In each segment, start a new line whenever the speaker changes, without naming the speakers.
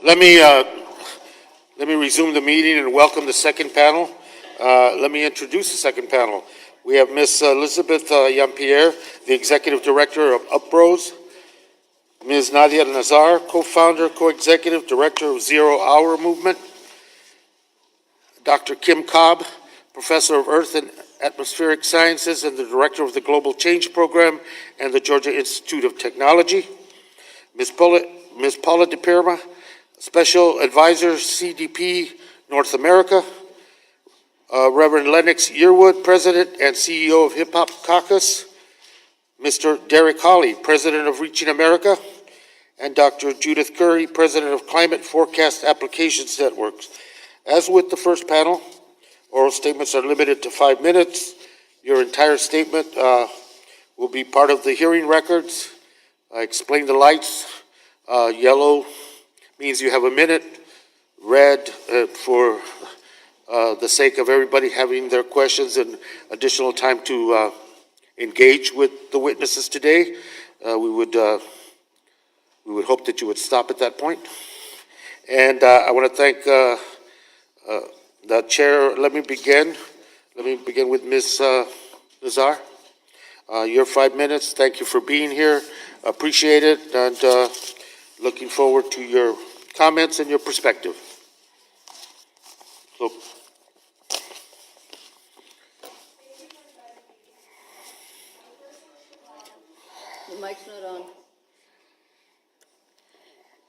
Let me resume the meeting and welcome the second panel. Let me introduce the second panel. We have Ms. Elizabeth Yampierre, the Executive Director of UPROSE, Ms. Nadia Nazar, Co-Founder, Co-Executive Director of Zero Hour Movement, Dr. Kim Cobb, Professor of Earth and Atmospheric Sciences and the Director of the Global Change Program and the Georgia Institute of Technology, Ms. Paula DePirma, Special Advisor, CDP North America, Reverend Lennox Yearwood, President and CEO of Hip Hop Caucus, Mr. Derek Hawley, President of Reaching America, and Dr. Judith Curry, President of Climate Forecast Applications Networks. As with the first panel, oral statements are limited to 5 minutes. Your entire statement will be part of the hearing records. Explain the lights. Yellow means you have a minute. Red for the sake of everybody having their questions and additional time to engage with the witnesses today. We would hope that you would stop at that point. And I want to thank the chair. Let me begin with Ms. Nazar. Your 5 minutes. Thank you for being here. Appreciate it, and looking forward to your comments and your perspective. So,
the mic's not on.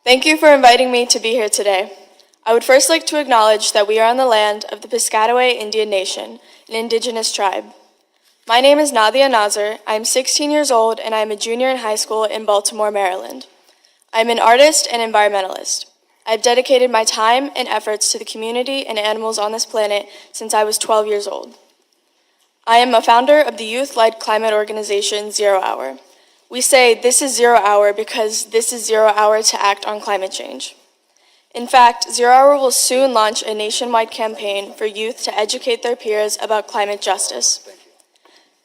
Thank you for inviting me to be here today. I would first like to acknowledge that we are on the land of the Piscataway Indian Nation, an indigenous tribe. My name is Nadia Nazar. I am 16 years old, and I am a junior in high school in Baltimore, Maryland. I am an artist and environmentalist. I have dedicated my time and efforts to the community and animals on this planet since I was 12 years old. I am a founder of the youth-led climate organization Zero Hour. We say this is Zero Hour because this is Zero Hour to act on climate change. In fact, Zero Hour will soon launch a nationwide campaign for youth to educate their peers about climate justice.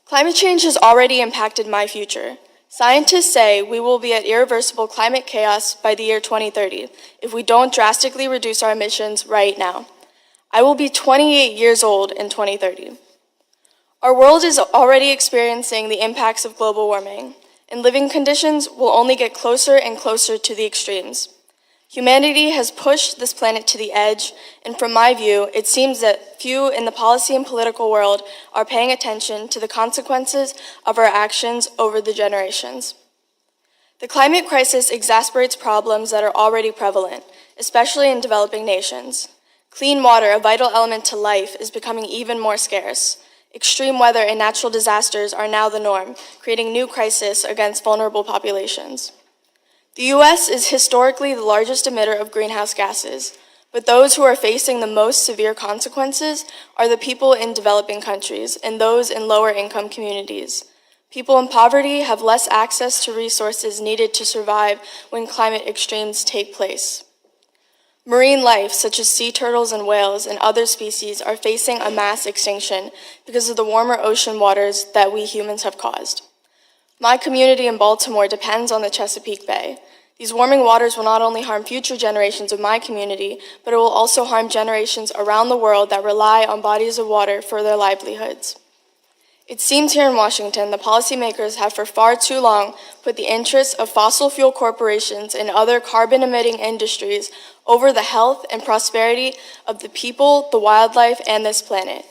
Climate change has already impacted my future. Scientists say we will be at irreversible climate chaos by the year 2030 if we don't drastically reduce our emissions right now. I will be 28 years old in 2030. Our world is already experiencing the impacts of global warming, and living conditions will only get closer and closer to the extremes. Humanity has pushed this planet to the edge, and from my view, it seems that few in the policy and political world are paying attention to the consequences of our actions over the generations. The climate crisis exacerbates problems that are already prevalent, especially in developing nations. Clean water, a vital element to life, is becoming even more scarce. Extreme weather and natural disasters are now the norm, creating new crises against vulnerable populations. The U.S. is historically the largest emitter of greenhouse gases, but those who are facing the most severe consequences are the people in developing countries and those in lower-income communities. People in poverty have less access to resources needed to survive when climate extremes take place. Marine life, such as sea turtles and whales and other species, are facing a mass extinction because of the warmer ocean waters that we humans have caused. My community in Baltimore depends on the Chesapeake Bay. These warming waters will not only harm future generations of my community, but it will also harm generations around the world that rely on bodies of water for their livelihoods. It seems here in Washington, the policymakers have for far too long put the interests of fossil fuel corporations and other carbon-emitting industries over the health and prosperity of the people, the wildlife, and this planet.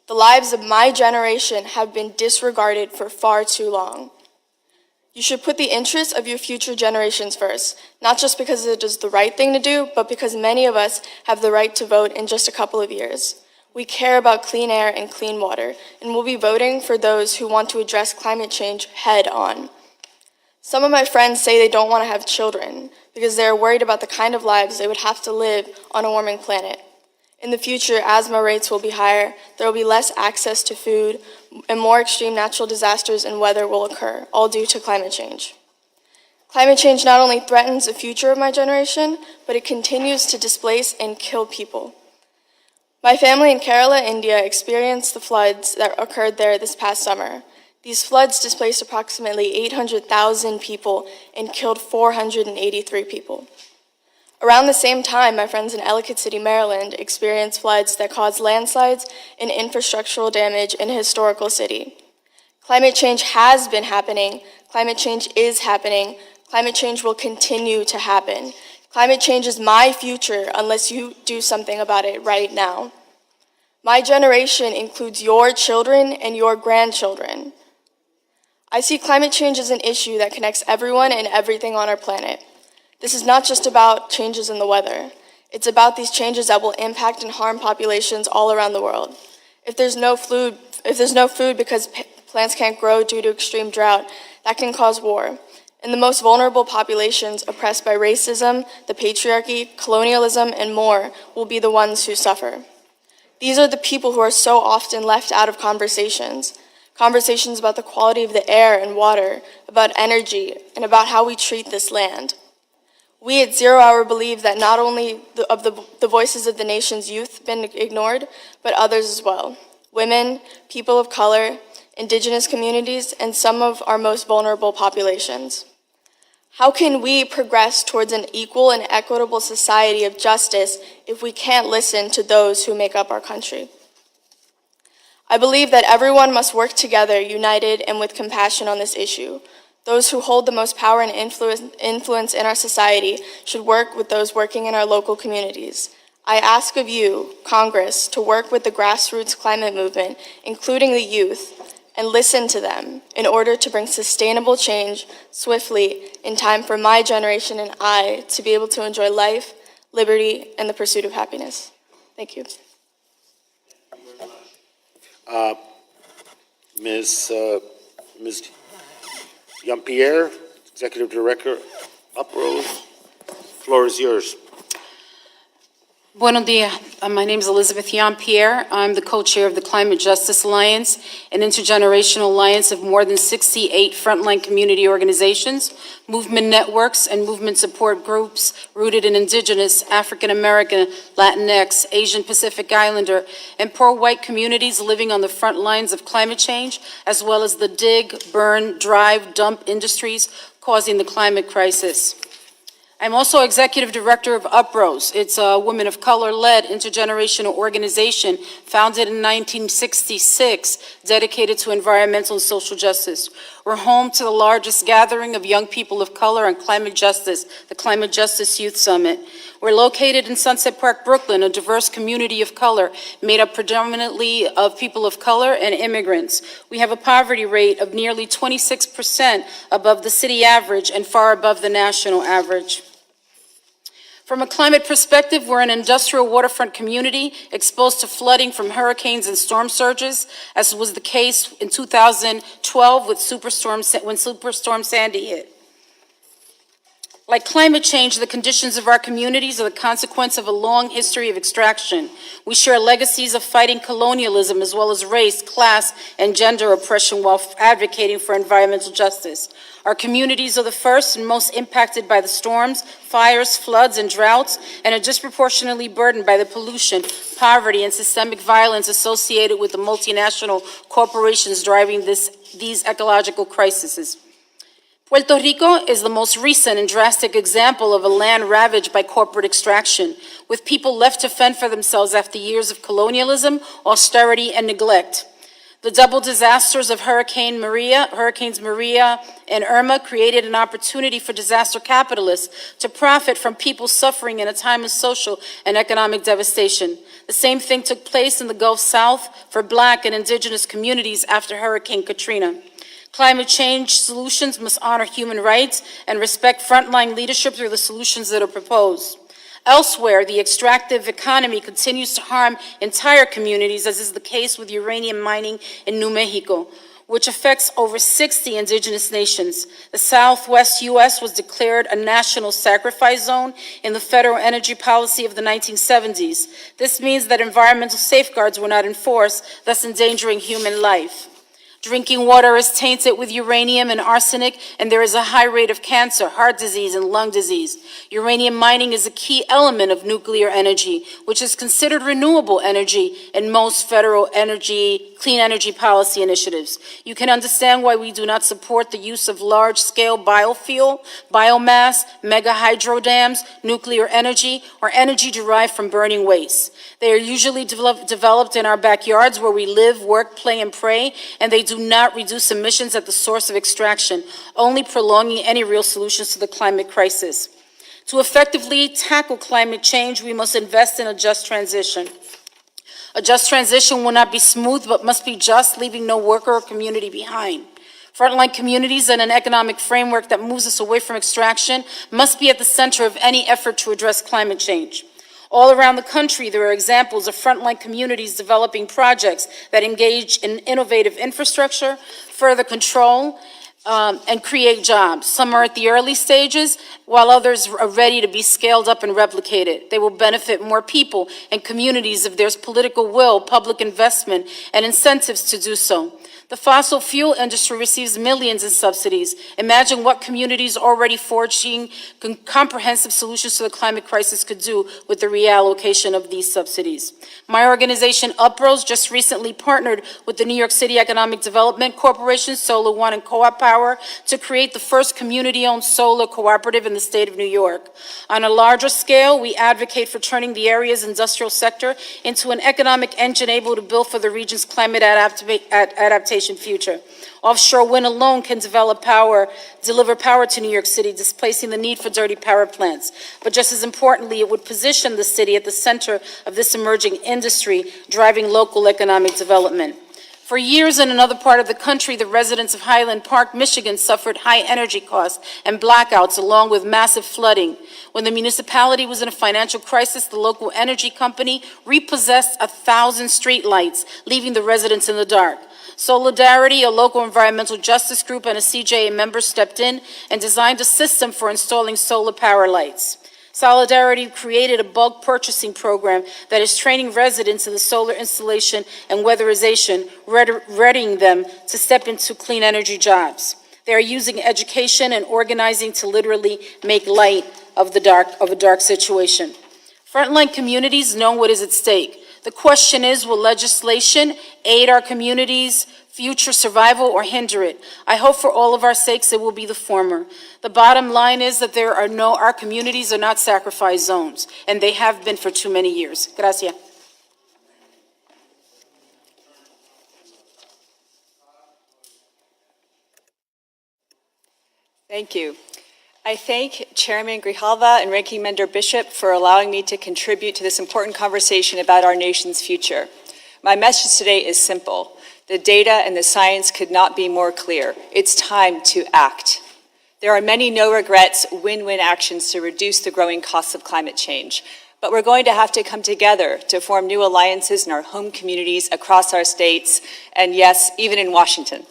The lives of my generation have been disregarded for far too long. You should put the interests of your future generations first, not just because it is the right thing to do, but because many of us have the right to vote in just a couple of years. We care about clean air and clean water, and we'll be voting for those who want to address climate change head on. Some of my friends say they don't want to have children because they are worried about the kind of lives they would have to live on a warming planet. In the future, asthma rates will be higher, there will be less access to food, and more extreme natural disasters and weather will occur, all due to climate change. Climate change not only threatens the future of my generation, but it continues to displace and kill people. My family in Kerala, India, experienced the floods that occurred there this past summer. These floods displaced approximately 800,000 people and killed 483 people. Around the same time, my friends in Ellicott City, Maryland, experienced floods that caused landslides and infrastructural damage in a historical city. Climate change has been happening. Climate change is happening. Climate change will continue to happen. Climate change is my future unless you do something about it right now. My generation includes your children and your grandchildren. I see climate change as an issue that connects everyone and everything on our planet. This is not just about changes in the weather. It's about these changes that will impact and harm populations all around the world. If there's no food because plants can't grow due to extreme drought, that can cause war. And the most vulnerable populations oppressed by racism, the patriarchy, colonialism, and more will be the ones who suffer. These are the people who are so often left out of conversations. Conversations about the quality of the air and water, about energy, and about how we treat this land. We at 0 Hour believe that not only the voices of the nation's youth have been ignored, but others as well. Women, people of color, indigenous communities, and some of our most vulnerable populations. How can we progress towards an equal and equitable society of justice if we can't listen to those who make up our country? I believe that everyone must work together, united and with compassion on this issue. Those who hold the most power and influence in our society should work with those working in our local communities. I ask of you, Congress, to work with the grassroots climate movement, including the youth, and listen to them in order to bring sustainable change swiftly in time for my generation and I to be able to enjoy life, liberty, and the pursuit of happiness. Thank you.
Ms. Jean-Pierre, Executive Director, Uprose, floor is yours.
Buenos dias. My name is Elizabeth Jean-Pierre. I'm the co-chair of the Climate Justice Alliance, an intergenerational alliance of more than 68 frontline community organizations, movement networks, and movement support groups rooted in Indigenous, African American, Latinx, Asian Pacific Islander, and poor white communities living on the front lines of climate change, as well as the dig, burn, drive, dump industries causing the climate crisis. I'm also executive director of Uprose. It's a women of color-led intergenerational organization founded in 1966, dedicated to environmental and social justice. We're home to the largest gathering of young people of color on climate justice, the Climate Justice Youth Summit. We're located in Sunset Park, Brooklyn, a diverse community of color made up predominantly of people of color and immigrants. We have a poverty rate of nearly 26% above the city average and far above the national average. From a climate perspective, we're an industrial waterfront community exposed to flooding from hurricanes and storm surges, as was the case in 2012 when Superstorm Sandy hit. Like climate change, the conditions of our communities are the consequence of a long history of extraction. We share legacies of fighting colonialism as well as race, class, and gender oppression while advocating for environmental justice. Our communities are the first and most impacted by the storms, fires, floods, and droughts, and are disproportionately burdened by the pollution, poverty, and systemic violence associated with the multinational corporations driving these ecological crises. Puerto Rico is the most recent and drastic example of a land ravaged by corporate extraction, with people left to fend for themselves after years of colonialism, austerity, and neglect. The double disasters of Hurricanes Maria and Irma created an opportunity for disaster capitalists to profit from people suffering in a time of social and economic devastation. The same thing took place in the Gulf South for Black and Indigenous communities after Hurricane Katrina. Climate change solutions must honor human rights and respect frontline leadership through the solutions that are proposed. Elsewhere, the extractive economy continues to harm entire communities, as is the case with uranium mining in New Mexico, which affects over 60 indigenous nations. The Southwest U.S. was declared a national sacrifice zone in the federal energy policy of the 1970s. This means that environmental safeguards were not enforced, thus endangering human life. Drinking water is tainted with uranium and arsenic, and there is a high rate of cancer, heart disease, and lung disease. Uranium mining is a key element of nuclear energy, which is considered renewable energy in most federal clean energy policy initiatives. You can understand why we do not support the use of large-scale biofuel, biomass, mega hydro dams, nuclear energy, or energy derived from burning waste. They are usually developed in our backyards where we live, work, play, and pray, and they do not reduce emissions at the source of extraction, only prolonging any real solutions to the climate crisis. To effectively tackle climate change, we must invest in a just transition. A just transition will not be smooth, but must be just, leaving no worker or community behind. Frontline communities and an economic framework that moves us away from extraction must be at the center of any effort to address climate change. All around the country, there are examples of frontline communities developing projects that engage in innovative infrastructure, further control, and create jobs. Some are at the early stages, while others are ready to be scaled up and replicated. They will benefit more people and communities if there's political will, public investment, and incentives to do so. The fossil fuel industry receives millions in subsidies. Imagine what communities already forging comprehensive solutions to the climate crisis could do with the reallocation of these subsidies. My organization, Uprose, just recently partnered with the New York City Economic Development Corporation, Solar One, and Co-op Power to create the first community-owned solar cooperative in the state of New York. On a larger scale, we advocate for turning the area's industrial sector into an economic engine able to build for the region's climate adaptation future. Offshore wind alone can deliver power to New York City, displacing the need for dirty power plants. But just as importantly, it would position the city at the center of this emerging industry, driving local economic development. For years in another part of the country, the residents of Highland Park, Michigan, suffered high energy costs and blackouts along with massive flooding. When the municipality was in a financial crisis, the local energy company repossessed 1,000 streetlights, leaving the residents in the dark. Solidarity, a local environmental justice group, and a CJA member stepped in and designed a system for installing solar power lights. Solidarity created a bulk purchasing program that is training residents in the solar installation and weatherization, readying them to step into clean energy jobs. They are using education and organizing to literally make light of a dark situation. Frontline communities know what is at stake. The question is, will legislation aid our communities' future survival or hinder it? I hope for all of our sakes it will be the former. The bottom line is that our communities are not sacrifice zones, and they have been for too many years. Gracias.
Thank you. I thank Chairman Grijalva and Ranking Member Bishop for allowing me to contribute to this important conversation about our nation's future. My message today is simple. The data and the science could not be more clear. It's time to act. There are many no-regrets, win-win actions to reduce the growing costs of climate change. But we're going to have to come together to form new alliances in our home communities across our states, and yes, even in Washington.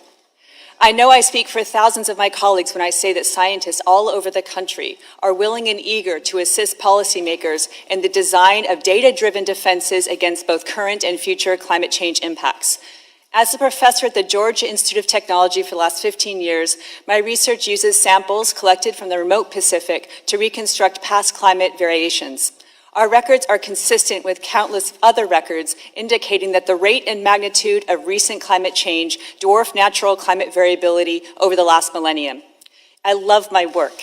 I know I speak for thousands of my colleagues when I say that scientists all over the country are willing and eager to assist policymakers in the design of data-driven defenses against both current and future climate change impacts. As a professor at the Georgia Institute of Technology for the last 15 years, my research uses samples collected from the remote Pacific to reconstruct past climate variations. Our records are consistent with countless other records indicating that the rate and magnitude of recent climate change dwarf natural climate variability over the last millennium. I love my work,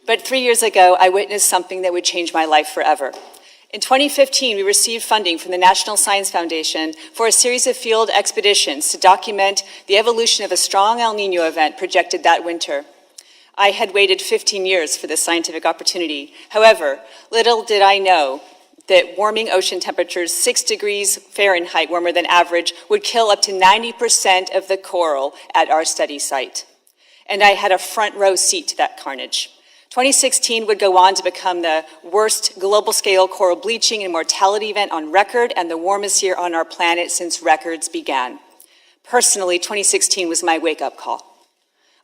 but 3 years ago, I witnessed something that would change my life forever. In 2015, we received funding from the National Science Foundation for a series of field expeditions to document the evolution of a strong El Niño event projected that winter. I had waited 15 years for this scientific opportunity. However, little did I know that warming ocean temperatures 6 degrees Fahrenheit warmer than average would kill up to 90% of the coral at our study site. And I had a front row seat to that carnage. 2016 would go on to become the worst global scale coral bleaching and mortality event on record and the warmest year on our planet since records began. Personally, 2016 was my wake-up call.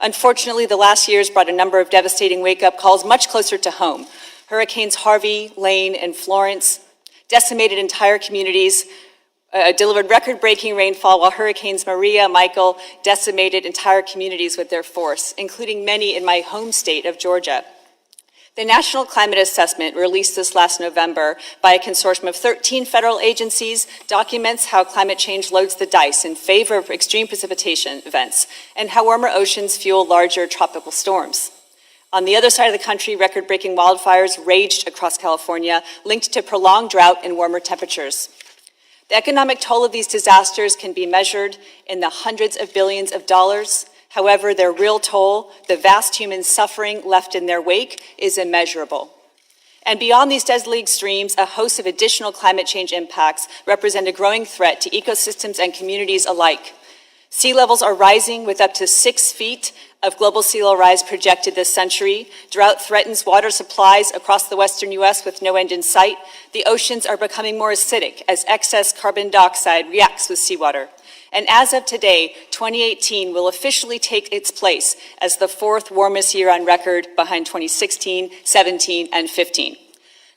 Unfortunately, the last years brought a number of devastating wake-up calls much closer to home. Hurricanes Harvey, Lane, and Florence decimated entire communities, delivered record-breaking rainfall while Hurricanes Maria, Michael decimated entire communities with their force, including many in my home state of Georgia. The National Climate Assessment, released this last November by a consortium of 13 federal agencies, documents how climate change loads the dice in favor of extreme precipitation events and how warmer oceans fuel larger tropical storms. On the other side of the country, record-breaking wildfires raged across California, linked to prolonged drought and warmer temperatures. The economic toll of these disasters can be measured in the hundreds of billions of dollars. However, their real toll, the vast human suffering left in their wake, is immeasurable. And beyond these deadly extremes, a host of additional climate change impacts represent a growing threat to ecosystems and communities alike. Sea levels are rising, with up to 6 feet of global sea level rise projected this century. Drought threatens water supplies across the western U.S. with no end in sight. The oceans are becoming more acidic as excess carbon dioxide reacts with seawater. And as of today, 2018 will officially take its place as the 4th warmest year on record, behind 2016, 17, and 15.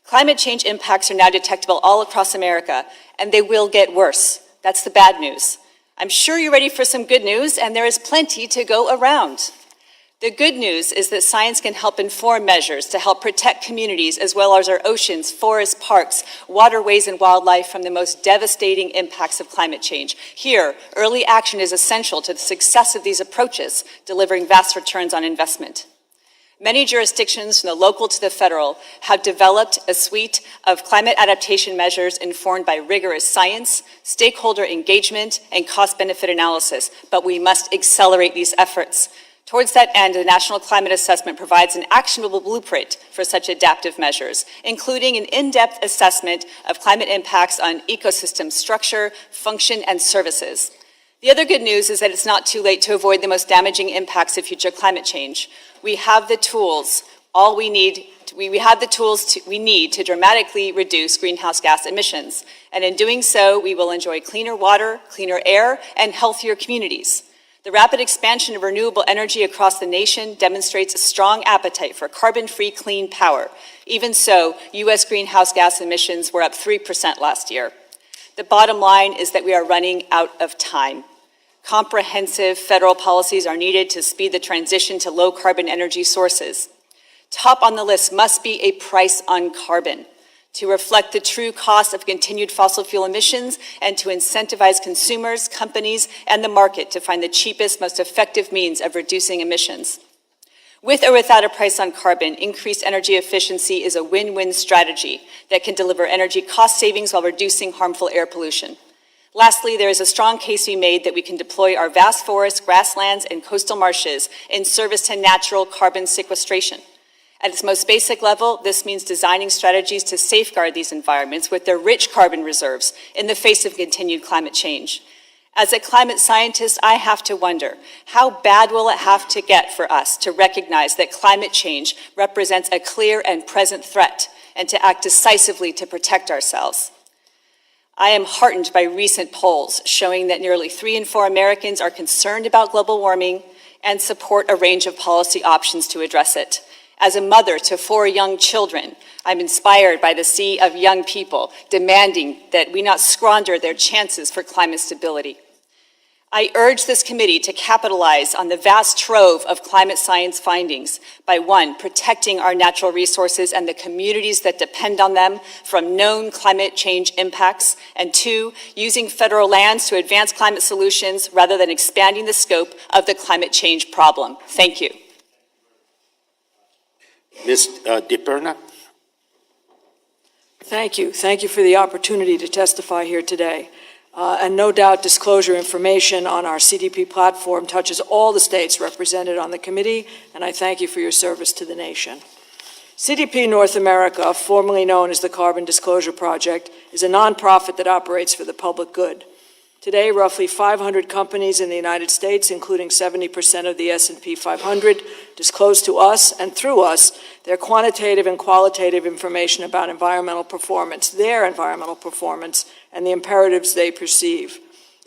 Climate change impacts are now detectable all across America, and they will get worse. That's the bad news. I'm sure you're ready for some good news, and there is plenty to go around. The good news is that science can help inform measures to help protect communities as well as our oceans, forests, parks, waterways, and wildlife from the most devastating impacts of climate change. Here, early action is essential to the success of these approaches, delivering vast returns on investment. Many jurisdictions, from the local to the federal, have developed a suite of climate adaptation measures informed by rigorous science, stakeholder engagement, and cost-benefit analysis, but we must accelerate these efforts. Towards that end, the National Climate Assessment provides an actionable blueprint for such adaptive measures, including an in-depth assessment of climate impacts on ecosystem structure, function, and services. The other good news is that it's not too late to avoid the most damaging impacts of future climate change. We have the tools, we need to dramatically reduce greenhouse gas emissions. And in doing so, we will enjoy cleaner water, cleaner air, and healthier communities. The rapid expansion of renewable energy across the nation demonstrates a strong appetite for carbon-free clean power. Even so, U.S. greenhouse gas emissions were up 3% last year. The bottom line is that we are running out of time. Comprehensive federal policies are needed to speed the transition to low-carbon energy sources. Top on the list must be a price on carbon, to reflect the true cost of continued fossil fuel emissions and to incentivize consumers, companies, and the market to find the cheapest, most effective means of reducing emissions. With or without a price on carbon, increased energy efficiency is a win-win strategy that can deliver energy cost savings while reducing harmful air pollution. Lastly, there is a strong case to be made that we can deploy our vast forests, grasslands, and coastal marshes in service to natural carbon sequestration. At its most basic level, this means designing strategies to safeguard these environments with their rich carbon reserves in the face of continued climate change. As a climate scientist, I have to wonder, how bad will it have to get for us to recognize that climate change represents a clear and present threat and to act decisively to protect ourselves? I am heartened by recent polls showing that nearly 3 in 4 Americans are concerned about global warming and support a range of policy options to address it. As a mother to 4 young children, I'm inspired by the sea of young people demanding that we not squander their chances for climate stability. I urge this committee to capitalize on the vast trove of climate science findings by 1, protecting our natural resources and the communities that depend on them from known climate change impacts, and 2, using federal lands to advance climate solutions rather than expanding the scope of the climate change problem. Thank you.
Ms. DePerna?
Thank you. Thank you for the opportunity to testify here today. And no doubt disclosure information on our CDP platform touches all the states represented on the committee, and I thank you for your service to the nation. CDP North America, formerly known as the Carbon Disclosure Project, is a nonprofit that operates for the public good. Today, roughly 500 companies in the United States, including 70% of the S&P 500, disclose to us and through us their quantitative and qualitative information about environmental performance, their environmental performance, and the imperatives they perceive.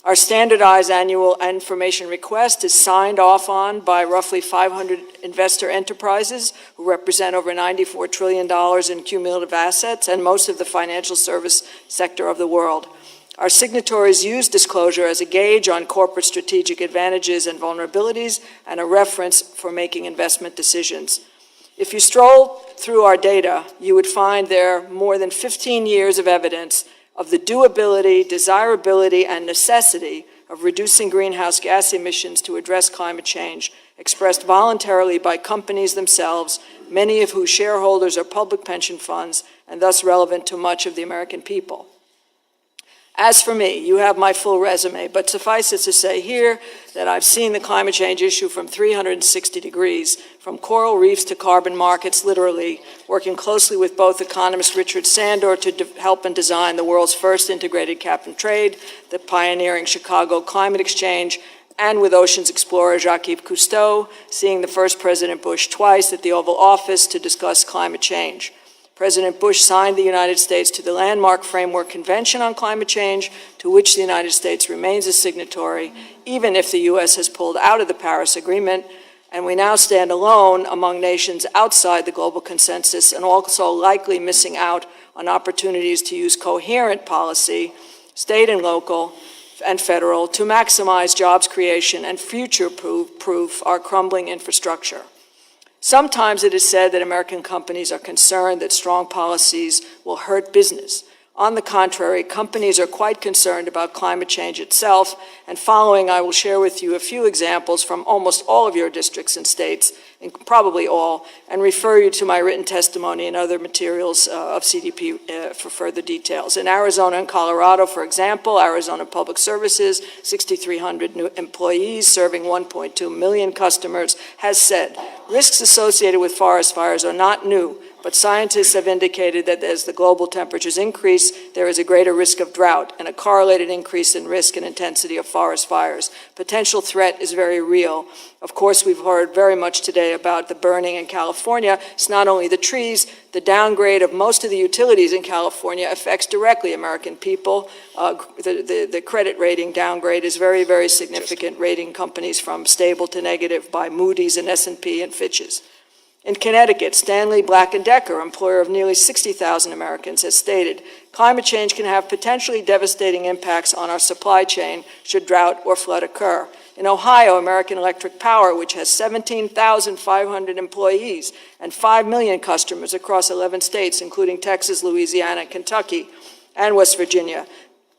Our standardized annual information request is signed off on by roughly 500 investor enterprises who represent over $94 trillion in cumulative assets and most of the financial service sector of the world. Our signatories use disclosure as a gauge on corporate strategic advantages and vulnerabilities and a reference for making investment decisions. If you stroll through our data, you would find there more than 15 years of evidence of the doability, desirability, and necessity of reducing greenhouse gas emissions to address climate change, expressed voluntarily by companies themselves, many of whose shareholders are public pension funds, and thus relevant to much of the American people. As for me, you have my full resume, but suffice it to say here that I've seen the climate change issue from 360 degrees, from coral reefs to carbon markets, literally, working closely with both economist Richard Sandor to help and design the world's first integrated cap and trade, the pioneering Chicago Climate Exchange, and with oceans explorer Jacques Cousteau, seeing the first President Bush twice at the Oval Office to discuss climate change. President Bush signed the United States to the landmark Framework Convention on Climate Change, to which the United States remains a signatory, even if the U.S. has pulled out of the Paris Agreement, and we now stand alone among nations outside the global consensus and also likely missing out on opportunities to use coherent policy, state and local and federal, to maximize jobs creation and future-proof our crumbling infrastructure. Sometimes it is said that American companies are concerned that strong policies will hurt business. On the contrary, companies are quite concerned about climate change itself, and following, I will share with you a few examples from almost all of your districts and states, and probably all, and refer you to my written testimony and other materials of CDP for further details. In Arizona and Colorado, for example, Arizona Public Services, 6,300 new employees serving 1.2 million customers, has said, risks associated with forest fires are not new, but scientists have indicated that as the global temperatures increase, there is a greater risk of drought and a correlated increase in risk and intensity of forest fires. Potential threat is very real. Of course, we've heard very much today about the burning in California. It's not only the trees, the downgrade of most of the utilities in California affects directly American people. The credit rating downgrade is very, very significant, rating companies from stable to negative by Moody's and S&P and Fitch's. In Connecticut, Stanley Black & Decker, employer of nearly 60,000 Americans, has stated, climate change can have potentially devastating impacts on our supply chain should drought or flood occur. In Ohio, American Electric Power, which has 17,500 employees and 5 million customers across 11 states, including Texas, Louisiana, Kentucky, and West Virginia,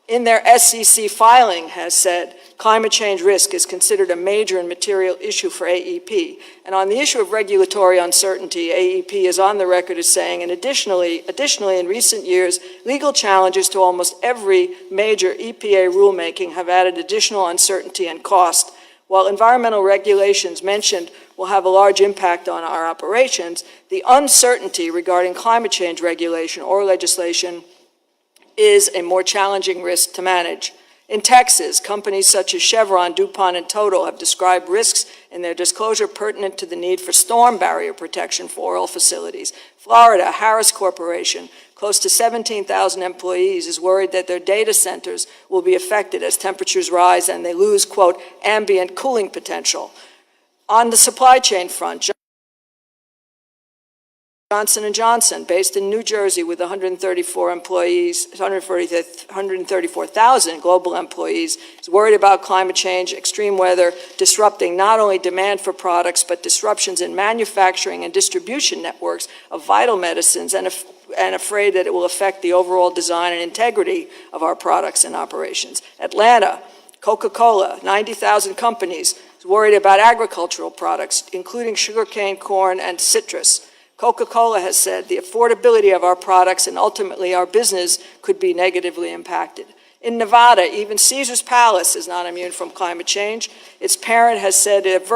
in their SEC filing has said climate change risk is considered a major and material issue for AEP. And on the issue of regulatory uncertainty, AEP is on the record as saying, and additionally, in recent years, legal challenges to almost every major EPA rulemaking have added additional uncertainty and cost. While environmental regulations mentioned will have a large impact on our operations, the uncertainty regarding climate change regulation or legislation is a more challenging risk to manage. In Texas, companies such as Chevron, DuPont, and Total have described risks in their disclosure pertinent to the need for storm barrier protection for oil facilities. Florida, Harris Corporation, close to 17,000 employees, is worried that their data centers will be affected as temperatures rise and they lose, quote, ambient cooling potential. On the supply chain front, Johnson & Johnson, based in New Jersey with 134 employees, 134,000 global employees, is worried about climate change, extreme weather, disrupting not only demand for products, but disruptions in manufacturing and distribution networks of vital medicines, and afraid that it will affect the overall design and integrity of our products and operations. Atlanta, Coca-Cola, 90,000 companies, is worried about agricultural products, including sugarcane, corn, and citrus. Coca-Cola has said the affordability of our products and ultimately our business could be negatively impacted. In Nevada, even Caesar's Palace is not immune from climate change. Its parent has said it is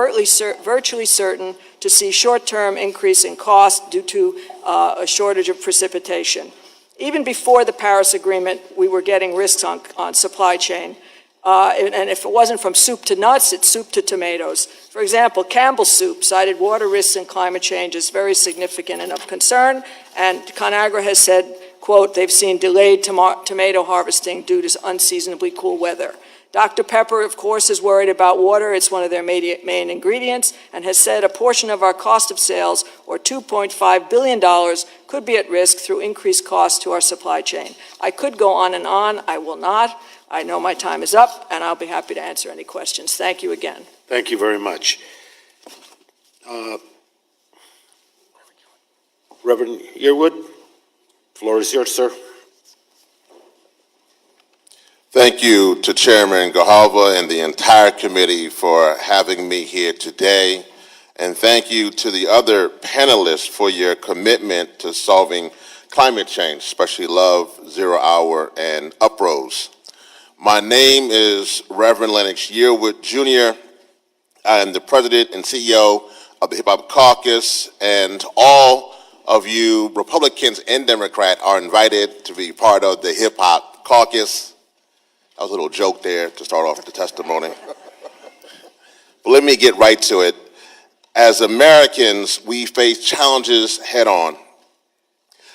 virtually certain to see short-term increase in cost due to a shortage of precipitation. Even before the Paris Agreement, we were getting risks on supply chain. And if it wasn't from soup to nuts, it's soup to tomatoes. For example, Campbell's Soup cited water risks and climate change as very significant and of concern, and ConAgra has said, quote, they've seen delayed tomato harvesting due to unseasonably cool weather. Dr. Pepper, of course, is worried about water. It's one of their main ingredients, and has said a portion of our cost of sales, or $2.5 billion, could be at risk through increased costs to our supply chain. I could go on and on. I will not. I know my time is up, and I'll be happy to answer any questions. Thank you again.
Thank you very much. Reverend Yearwood, floor is yours, sir.
Thank you to Chairman Grijalva and the entire committee for having me here today. And thank you to the other panelists for your commitment to solving climate change, especially Love, Zero Hour, and Uprose. My name is Reverend Lennox Yearwood, Jr. I am the president and CEO of the Hip Hop Caucus, and all of you Republicans and Democrats are invited to be part of the Hip Hop Caucus. That was a little joke there to start off the testimony. But let me get right to it. As Americans, we face challenges head on.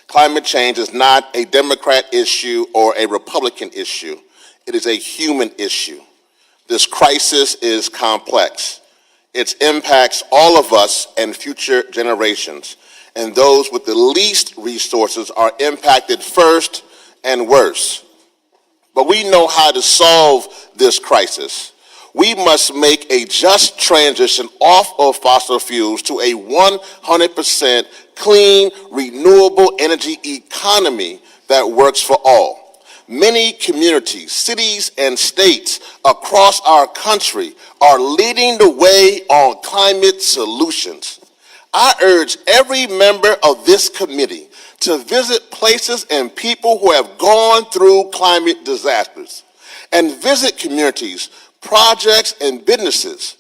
Climate change is not a Democrat issue or a Republican issue. It is a human issue. This crisis is complex. It impacts all of us and future generations, and those with the least resources are impacted first and worse. But we know how to solve this crisis. We must make a just transition off of fossil fuels to a 100% clean, renewable energy economy that works for all. Many communities, cities, and states across our country are leading the way on climate solutions. I urge every member of this committee to visit places and people who have gone through climate disasters, and visit communities, projects, and businesses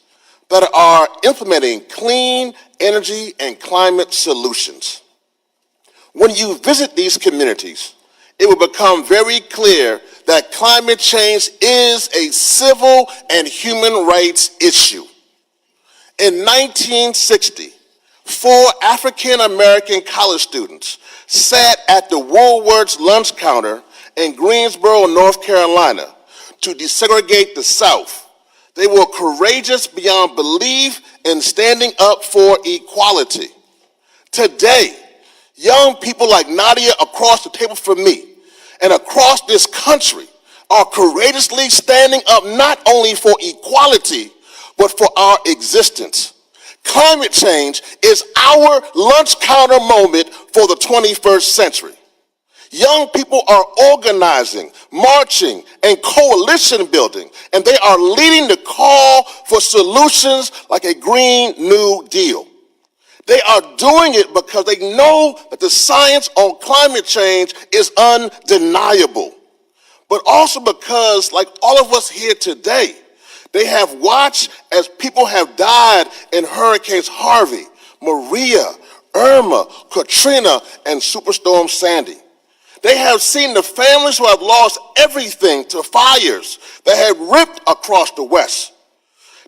that are implementing clean energy and climate solutions. When you visit these communities, it will become very clear that climate change is a civil and human rights issue. In 1960, 4 African-American college students sat at the Woolworth's lunch counter in Greensboro, North Carolina, to desegregate the South. They were courageous beyond belief in standing up for equality. Today, young people like Nadia across the table from me and across this country are courageously standing up not only for equality, but for our existence. Climate change is our lunch counter moment for the 21st century. Young people are organizing, marching, and coalition building, and they are leading the call for solutions like a Green New Deal. They are doing it because they know that the science on climate change is undeniable, but also because, like all of us here today, they have watched as people have died in Hurricanes Harvey, Maria, Irma, Katrina, and Superstorm Sandy. They have seen the families who have lost everything to fires that have ripped across the West.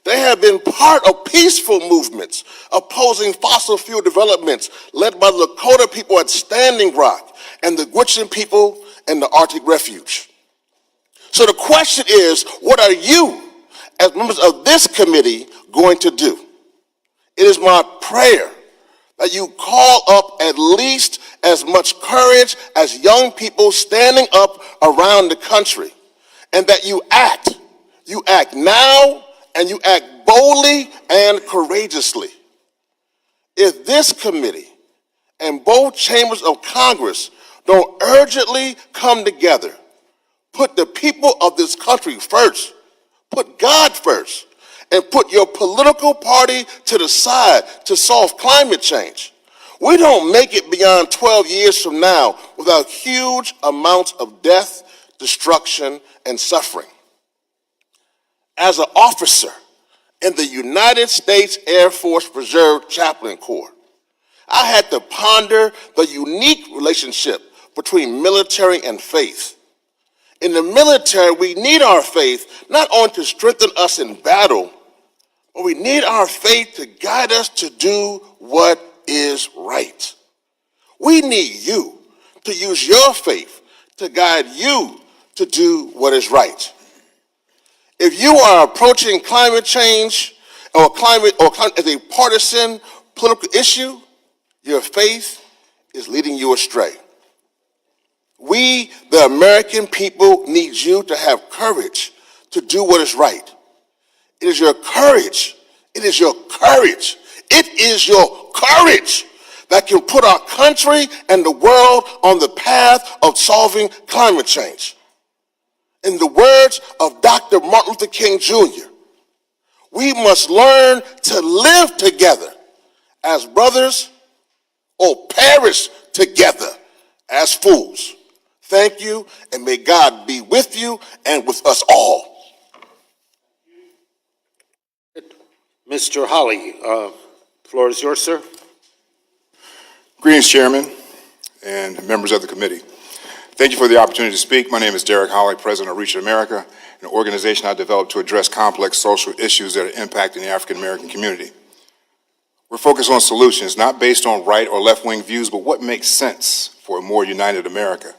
They have been part of peaceful movements opposing fossil fuel developments led by the Lakota people at Standing Rock and the Gwich'in people in the Arctic Refuge. So the question is, what are you, as members of this committee, going to do? It is my prayer that you call up at least as much courage as young people standing up around the country, and that you act now, and you act boldly and courageously. If this committee and both chambers of Congress don't urgently come together, put the people of this country first, put God first, and put your political party to the side to solve climate change, we don't make it beyond 12 years from now without huge amounts of death, destruction, and suffering. As an officer in the United States Air Force Reserve Chaplain Corps, I had to ponder the unique relationship between military and faith. In the military, we need our faith not only to strengthen us in battle, but we need our faith to guide us to do what is right. We need you to use your faith to guide you to do what is right. If you are approaching climate change or climate as a partisan political issue, your faith is leading you astray. We, the American people, need you to have courage to do what is right. It is your courage. It is your courage. It is your courage that can put our country and the world on the path of solving climate change. In the words of Dr. Martin Luther King Jr., we must learn to live together as brothers or perish together as fools. Thank you, and may God be with you and with us all.
Mr. Holly, floor is yours, sir.
Greetings, Chairman and members of the committee. Thank you for the opportunity to speak. My name is Derek Holly, President of Reach America, an organization I developed to address complex social issues that are impacting the African American community. We're focused on solutions, not based on right or left-wing views, but what makes sense for a more united America.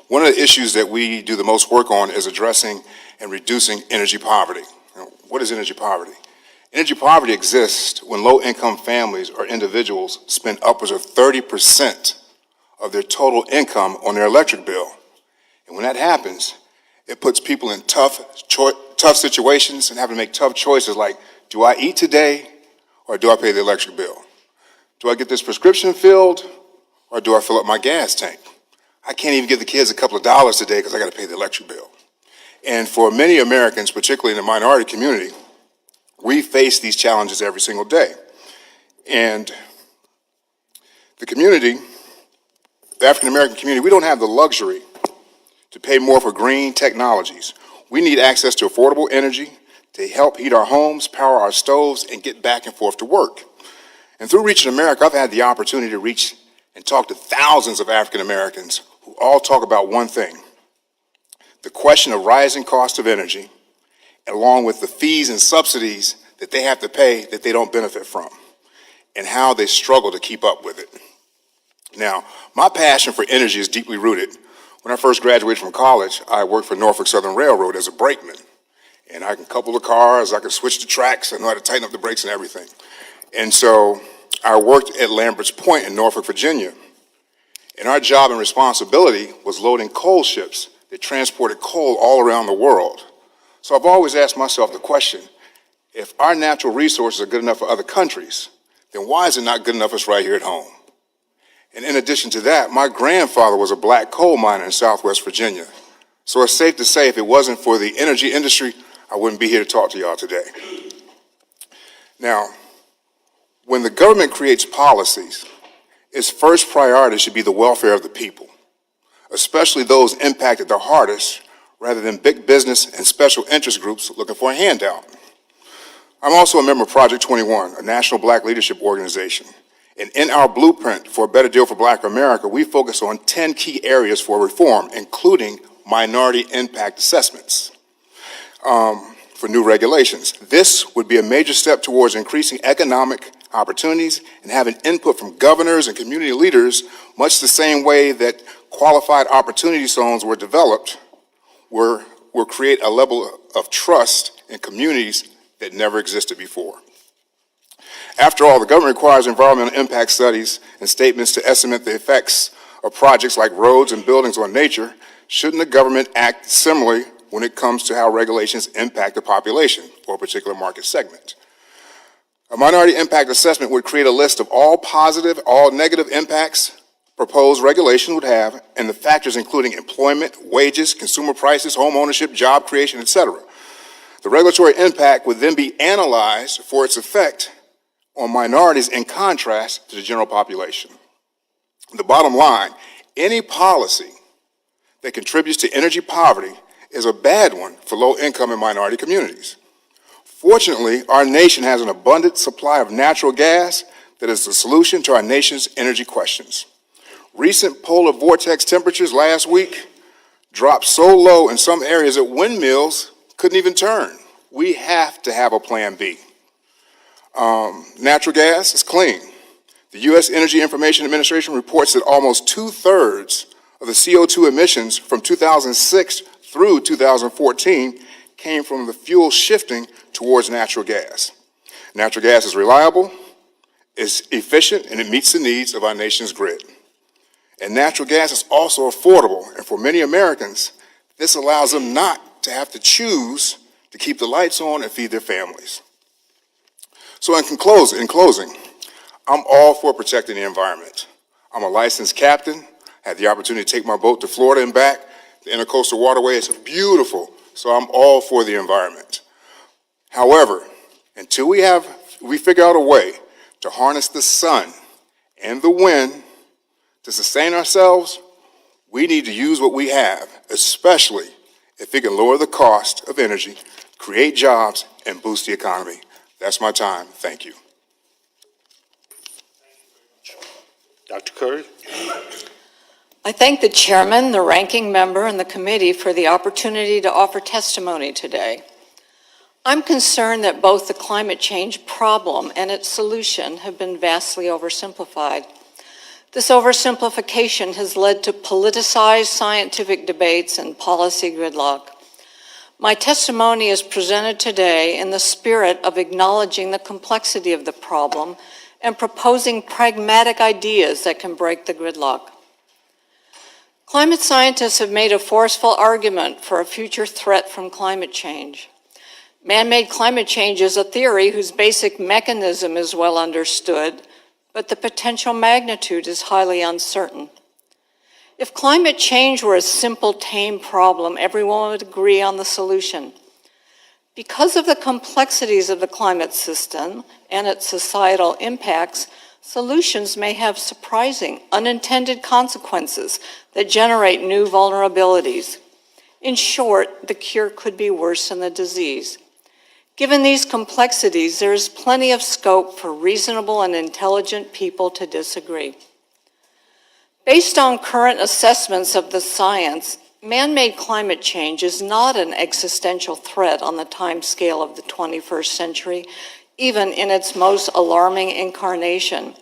One of the issues that we do the most work on is addressing and reducing energy poverty. Now, what is energy poverty? Energy poverty exists when low-income families or individuals spend upwards of 30% of their total income on their electric bill. And when that happens, it puts people in tough situations and having to make tough choices like, do I eat today or do I pay the electric bill? Do I get this prescription filled or do I fill up my gas tank? I can't even give the kids a couple of dollars today because I got to pay the electric bill. And for many Americans, particularly in the minority community, we face these challenges every single day. And the community, the African American community, we don't have the luxury to pay more for green technologies. We need access to affordable energy to help heat our homes, power our stoves, and get back and forth to work. And through Reaching America, I've had the opportunity to reach and talk to thousands of African Americans who all talk about one thing: the question of rising cost of energy, along with the fees and subsidies that they have to pay that they don't benefit from, and how they struggle to keep up with it. Now, my passion for energy is deeply rooted. When I first graduated from college, I worked for Norfolk Southern Railroad as a brakeman. And I can couple the cars, I can switch the tracks, I know how to tighten up the brakes and everything. And so I worked at Lambert's Point in Norfolk, Virginia. And our job and responsibility was loading coal ships that transported coal all around the world. So I've always asked myself the question, if our natural resources are good enough for other countries, then why is it not good enough for us right here at home? And in addition to that, my grandfather was a black coal miner in Southwest Virginia. So it's safe to say if it wasn't for the energy industry, I wouldn't be here to talk to y'all today. Now, when the government creates policies, its first priority should be the welfare of the people, especially those impacted the hardest, rather than big business and special interest groups looking for a handout. I'm also a member of Project 21, a national black leadership organization. And in our blueprint for a better deal for Black America, we focus on 10 key areas for reform, including minority impact assessments for new regulations. This would be a major step towards increasing economic opportunities and having input from governors and community leaders, much the same way that qualified opportunity zones were developed, will create a level of trust in communities that never existed before. After all, the government requires environmental impact studies and statements to estimate the effects of projects like roads and buildings on nature. Shouldn't the government act similarly when it comes to how regulations impact the population or a particular market segment? A minority impact assessment would create a list of all positive, all negative impacts proposed regulation would have, and the factors including employment, wages, consumer prices, home ownership, job creation, etc. The regulatory impact would then be analyzed for its effect on minorities in contrast to the general population. The bottom line, any policy that contributes to energy poverty is a bad one for low-income and minority communities. Fortunately, our nation has an abundant supply of natural gas that is the solution to our nation's energy questions. Recent polar vortex temperatures last week dropped so low in some areas that windmills couldn't even turn. We have to have a plan B. Natural gas is clean. The U.S. Energy Information Administration reports that almost 2/3 of the CO2 emissions from 2006 through 2014 came from the fuel shifting towards natural gas. Natural gas is reliable, it's efficient, and it meets the needs of our nation's grid. And natural gas is also affordable, and for many Americans, this allows them not to have to choose to keep the lights on and feed their families. So in closing, I'm all for protecting the environment. I'm a licensed captain. I had the opportunity to take my boat to Florida and back. The Intercoastal Waterway is beautiful, so I'm all for the environment. However, until we figure out a way to harness the sun and the wind to sustain ourselves, we need to use what we have, especially if it can lower the cost of energy, create jobs, and boost the economy. That's my time. Thank you.
Dr. Curry?
I thank the chairman, the ranking member, and the committee for the opportunity to offer testimony today. I'm concerned that both the climate change problem and its solution have been vastly oversimplified. This oversimplification has led to politicized scientific debates and policy gridlock. My testimony is presented today in the spirit of acknowledging the complexity of the problem and proposing pragmatic ideas that can break the gridlock. Climate scientists have made a forceful argument for a future threat from climate change. Man-made climate change is a theory whose basic mechanism is well understood, but the potential magnitude is highly uncertain. If climate change were a simple, tame problem, everyone would agree on the solution. Because of the complexities of the climate system and its societal impacts, solutions may have surprising, unintended consequences that generate new vulnerabilities. In short, the cure could be worse than the disease. Given these complexities, there is plenty of scope for reasonable and intelligent people to disagree. Based on current assessments of the science, man-made climate change is not an existential threat on the timescale of the 21st century, even in its most alarming incarnation.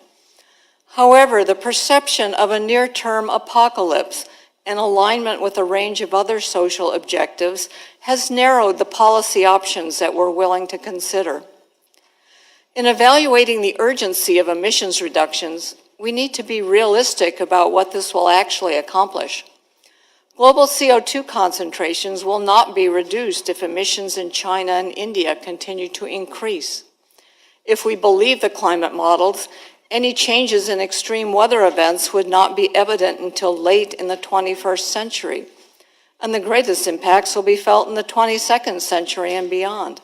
However, the perception of a near-term apocalypse and alignment with a range of other social objectives has narrowed the policy options that we're willing to consider. In evaluating the urgency of emissions reductions, we need to be realistic about what this will actually accomplish. Global CO2 concentrations will not be reduced if emissions in China and India continue to increase. If we believe the climate models, any changes in extreme weather events would not be evident until late in the 21st century, and the greatest impacts will be felt in the 22nd century and beyond.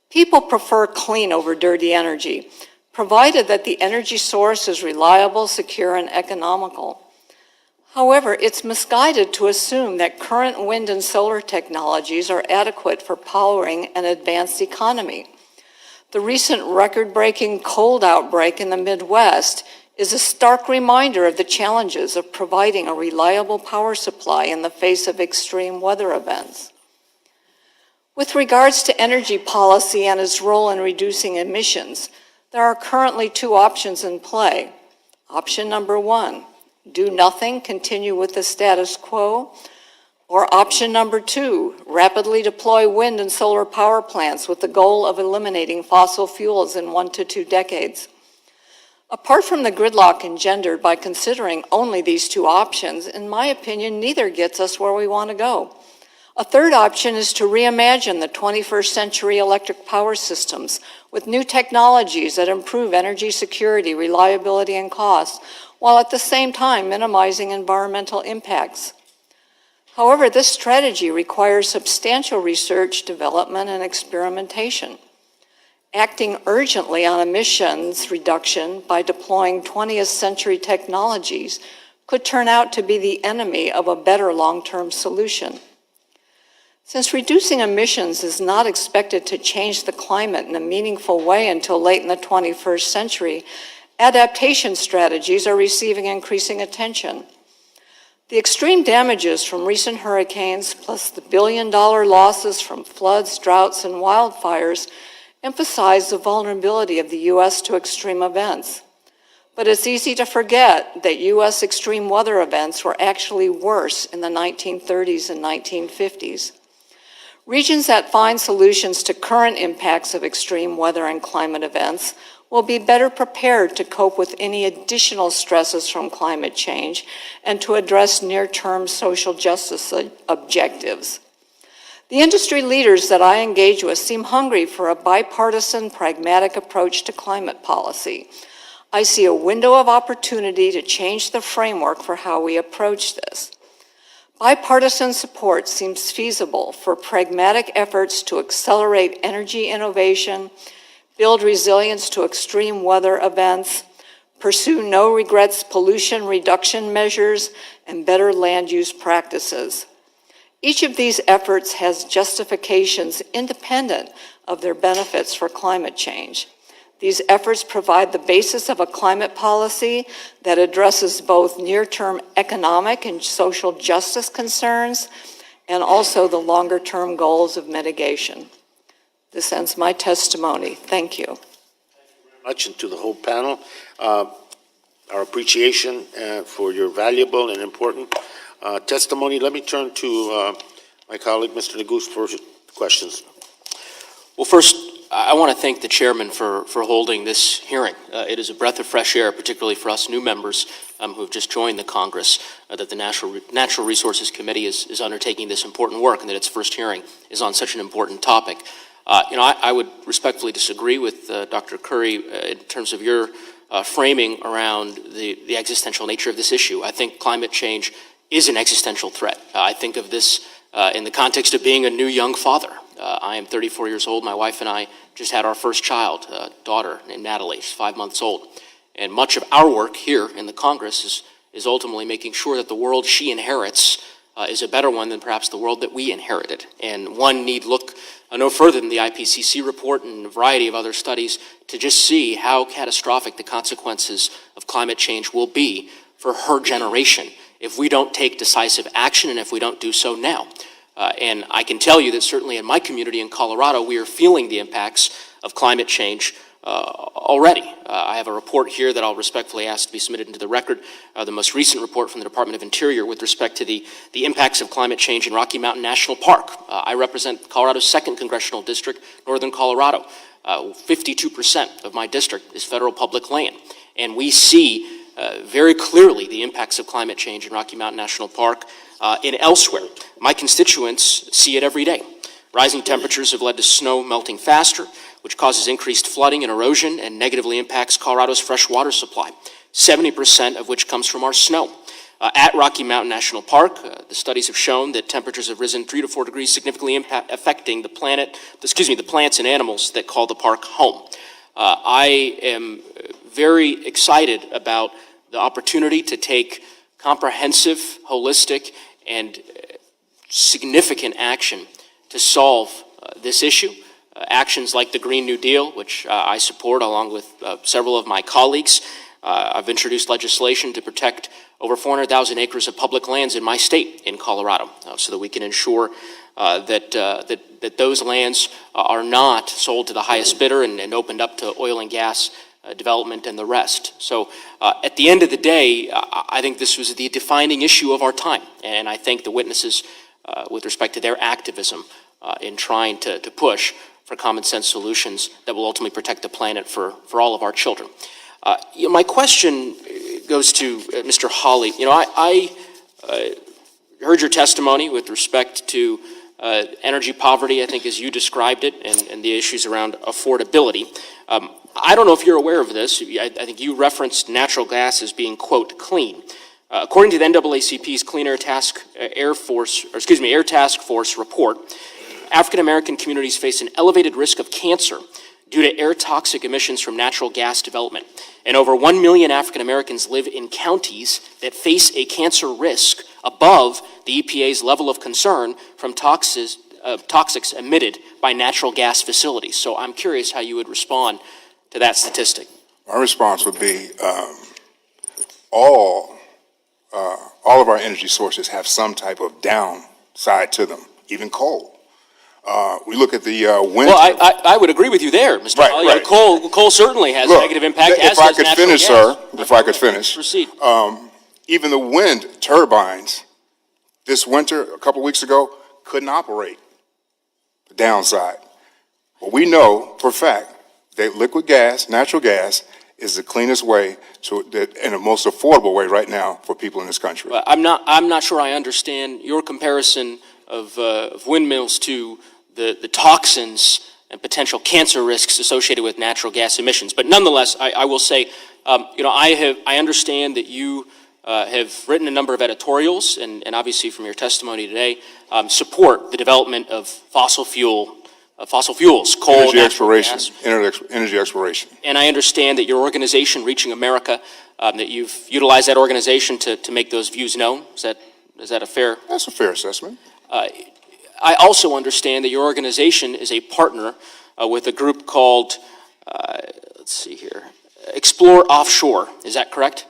People prefer clean over dirty energy, provided that the energy source is reliable, secure, and economical. However, it's misguided to assume that current wind and solar technologies are adequate for powering an advanced economy. The recent record-breaking cold outbreak in the Midwest is a stark reminder of the challenges of providing a reliable power supply in the face of extreme weather events. With regards to energy policy and its role in reducing emissions, there are currently two options in play. Option number one, do nothing, continue with the status quo. Or option number two, rapidly deploy wind and solar power plants with the goal of eliminating fossil fuels in 1 to 2 decades. Apart from the gridlock engendered by considering only these two options, in my opinion, neither gets us where we want to go. A third option is to reimagine the 21st century electric power systems with new technologies that improve energy security, reliability, and cost, while at the same time minimizing environmental impacts. However, this strategy requires substantial research, development, and experimentation. Acting urgently on emissions reduction by deploying 20th century technologies could turn out to be the enemy of a better long-term solution. Since reducing emissions is not expected to change the climate in a meaningful way until late in the 21st century, adaptation strategies are receiving increasing attention. The extreme damages from recent hurricanes, plus the billion-dollar losses from floods, droughts, and wildfires, emphasize the vulnerability of the U.S. to extreme events. But it's easy to forget that U.S. extreme weather events were actually worse in the 1930s and 1950s. Regions that find solutions to current impacts of extreme weather and climate events will be better prepared to cope with any additional stresses from climate change and to address near-term social justice objectives. The industry leaders that I engage with seem hungry for a bipartisan, pragmatic approach to climate policy. I see a window of opportunity to change the framework for how we approach this. Bipartisan support seems feasible for pragmatic efforts to accelerate energy innovation, build resilience to extreme weather events, pursue no-regrets pollution reduction measures, and better land use practices. Each of these efforts has justifications independent of their benefits for climate change. These efforts provide the basis of a climate policy that addresses both near-term economic and social justice concerns and also the longer-term goals of mitigation. This ends my testimony. Thank you.
Much, and to the whole panel, our appreciation for your valuable and important testimony. Let me turn to my colleague, Mr. Neguse, for questions.
Well, first, I want to thank the chairman for holding this hearing. It is a breath of fresh air, particularly for us new members who have just joined the Congress, that the Natural Resources Committee is undertaking this important work and that its first hearing is on such an important topic. I would respectfully disagree with Dr. Curry in terms of your framing around the existential nature of this issue. I think climate change is an existential threat. I think of this in the context of being a new young father. I am 34 years old. My wife and I just had our first child, daughter named Natalie. She's 5 months old. And much of our work here in the Congress is ultimately making sure that the world she inherits is a better one than perhaps the world that we inherited. And one need look no further than the IPCC report and a variety of other studies to just see how catastrophic the consequences of climate change will be for her generation if we don't take decisive action and if we don't do so now. And I can tell you that certainly in my community in Colorado, we are feeling the impacts of climate change already. I have a report here that I'll respectfully ask to be submitted into the record, the most recent report from the Department of Interior with respect to the impacts of climate change in Rocky Mountain National Park. I represent Colorado's 2nd Congressional District, Northern Colorado. 52% of my district is federal public land. And we see very clearly the impacts of climate change in Rocky Mountain National Park and elsewhere. My constituents see it every day. Rising temperatures have led to snow melting faster, which causes increased flooding and erosion and negatively impacts Colorado's fresh water supply, 70% of which comes from our snow. At Rocky Mountain National Park, the studies have shown that temperatures have risen 3 to 4 degrees, significantly affecting the plants and animals that call the park home. I am very excited about the opportunity to take comprehensive, holistic, and significant action to solve this issue. Actions like the Green New Deal, which I support along with several of my colleagues. I've introduced legislation to protect over 400,000 acres of public lands in my state, in Colorado, so that we can ensure that those lands are not sold to the highest bidder and opened up to oil and gas development and the rest. So at the end of the day, I think this was the defining issue of our time, and I thank the witnesses with respect to their activism in trying to push for common sense solutions that will ultimately protect the planet for all of our children. My question goes to Mr. Hawley. I heard your testimony with respect to energy poverty, I think as you described it, and the issues around affordability. I don't know if you're aware of this. I think you referenced natural gas as being, quote, clean. According to the NAACP's Clean Air Task Force report, African American communities face an elevated risk of cancer due to air toxic emissions from natural gas development. And over 1 million African Americans live in counties that face a cancer risk above the EPA's level of concern from toxics emitted by natural gas facilities. So I'm curious how you would respond to that statistic.
My response would be all of our energy sources have some type of downside to them, even coal. We look at the wind.
Well, I would agree with you there, Mr. Hawley.
Right.
Coal certainly has a negative impact, as does natural gas.
If I could finish.
Proceed.
Even the wind turbines this winter, a couple weeks ago, couldn't operate. The downside. But we know for a fact that liquid gas, natural gas, is the cleanest way and the most affordable way right now for people in this country.
Well, I'm not sure I understand your comparison of windmills to the toxins and potential cancer risks associated with natural gas emissions. But nonetheless, I will say, I understand that you have written a number of editorials, and obviously from your testimony today, support the development of fossil fuels, coal,
Energy
natural
exploration,
gas.
energy exploration.
And I understand that your organization, Reaching America, that you've utilized that organization to make those views known. Is that a fair?
That's a fair assessment.
I also understand that your organization is a partner with a group called, let's see here, Explore Offshore. Is that correct?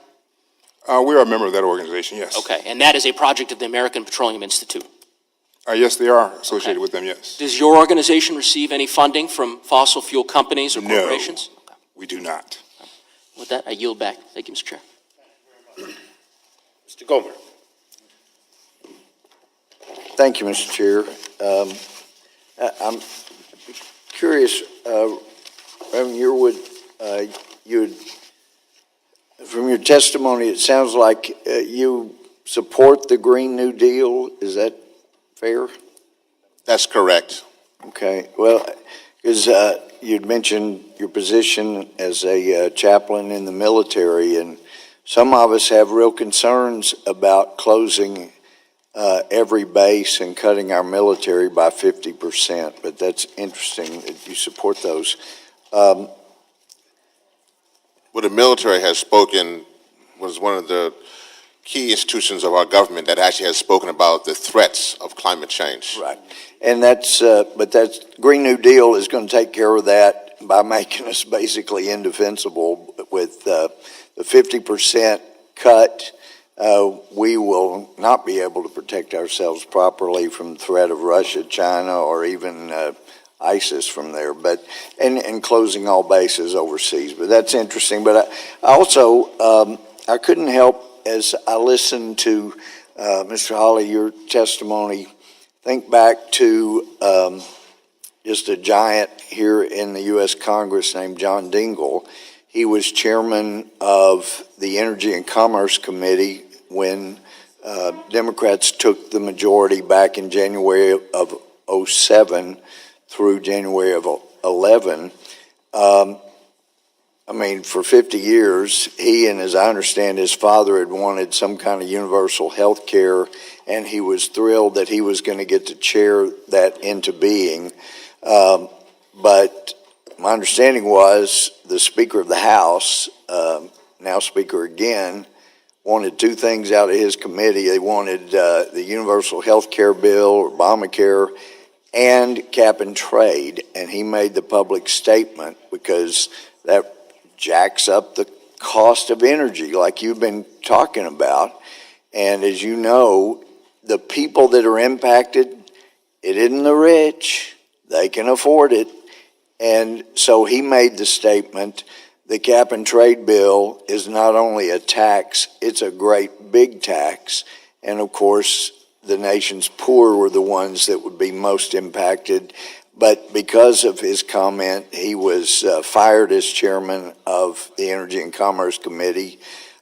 We are a member of that organization, yes.
Okay, and that is a project of the American Petroleum Institute.
Yes, they are associated with them, yes.
Does your organization receive any funding from fossil fuel companies or corporations?
No, we do not.
With that, I yield back. Thank you, Mr. Chair.
Mr. Gomer.
Thank you, Mr. Chair. I'm curious, Reverend Yearwood, from your testimony, it sounds like you support the Green New Deal. Is that fair?
That's correct.
Okay. Well, because you'd mentioned your position as a chaplain in the military, and some of us have real concerns about closing every base and cutting our military by 50%, but that's interesting that you support those.
Well, the military has spoken, was one of the key institutions of our government that actually has spoken about the threats of climate change.
Right. And but that's, Green New Deal is going to take care of that by making us basically indefensible. With the 50% cut, we will not be able to protect ourselves properly from the threat of Russia, China, or even ISIS from there, and closing all bases overseas. But that's interesting. But I also, I couldn't help, as I listened to Mr. Hawley, your testimony, think back to just a giant here in the U.S. Congress named John Dingell. He was chairman of the Energy and Commerce Committee when Democrats took the majority back in January of 2007 through January of 2011. I mean, for 50 years, he and, as I understand, his father had wanted some kind of universal health care, and he was thrilled that he was going to get to chair that into being. But my understanding was the Speaker of the House, now Speaker again, wanted two things out of his committee. They wanted the universal health care bill, or Obamacare, and cap and trade. And he made the public statement because that jacks up the cost of energy like you've been talking about. And as you know, the people that are impacted, it isn't the rich. They can afford it. And so he made the statement, the cap and trade bill is not only a tax, it's a great big tax. And of course, the nation's poor were the ones that would be most impacted. But because of his comment, he was fired as chairman of the Energy and Commerce Committee.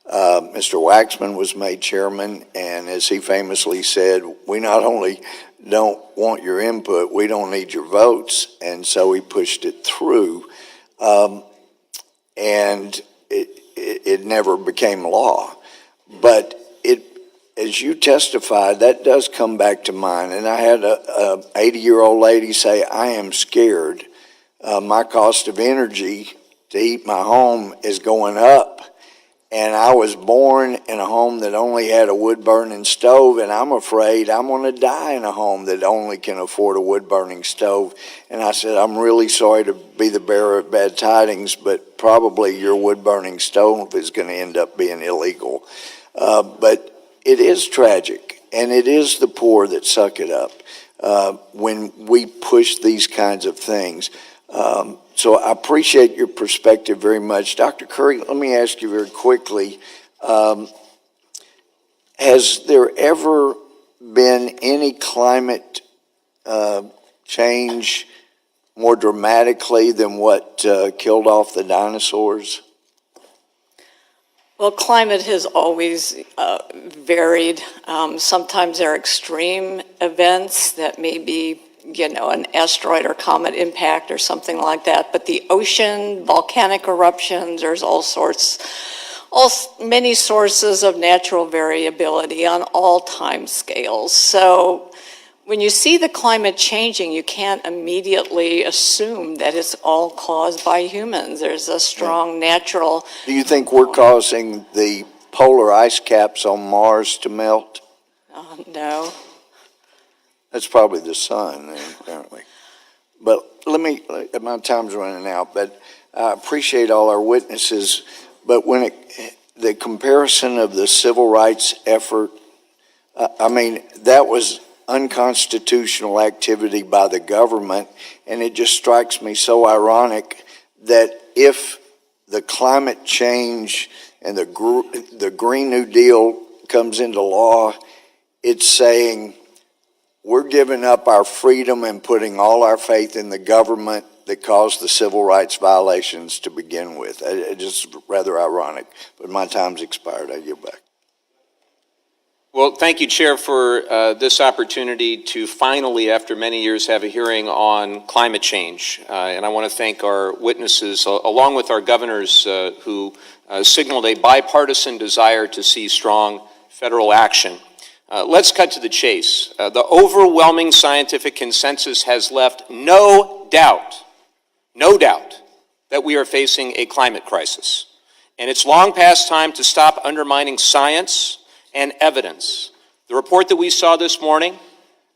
Mr. Waxman was made chairman, and as he famously said, we not only don't want your input, we don't need your votes. And so he pushed it through, and it never became law. But as you testified, that does come back to mind. And I had a 80-year-old lady say, I am scared. My cost of energy to heat my home is going up. And I was born in a home that only had a wood-burning stove, and I'm afraid I'm going to die in a home that only can afford a wood-burning stove. And I said, I'm really sorry to be the bearer of bad tidings, but probably your wood-burning stove is going to end up being illegal. But it is tragic, and it is the poor that suck it up when we push these kinds of things. So I appreciate your perspective very much. Dr. Curry, let me ask you very quickly, has there ever been any climate change more dramatically than what killed off the dinosaurs?
Well, climate has always varied. Sometimes there are extreme events that may be, an asteroid or comet impact or something like that. But the ocean, volcanic eruptions, there's many sources of natural variability on all time scales. So when you see the climate changing, you can't immediately assume that it's all caused by humans. There's a strong natural.
Do you think we're causing the polar ice caps on Mars to melt?
No.
That's probably the sun, then, apparently. But my time's running out, but I appreciate all our witnesses. But the comparison of the civil rights effort, that was unconstitutional activity by the government, and it just strikes me so ironic that if the climate change and the Green New Deal comes into law, it's saying we're giving up our freedom and putting all our faith in the government that caused the civil rights violations to begin with. It's just rather ironic, but my time's expired. I yield back.
Well, thank you, Chair, for this opportunity to finally, after many years, have a hearing on climate change. And I want to thank our witnesses, along with our governors who signaled a bipartisan desire to see strong federal action. Let's cut to the chase. The overwhelming scientific consensus has left no doubt that we are facing a climate crisis. And it's long past time to stop undermining science and evidence. The report that we saw this morning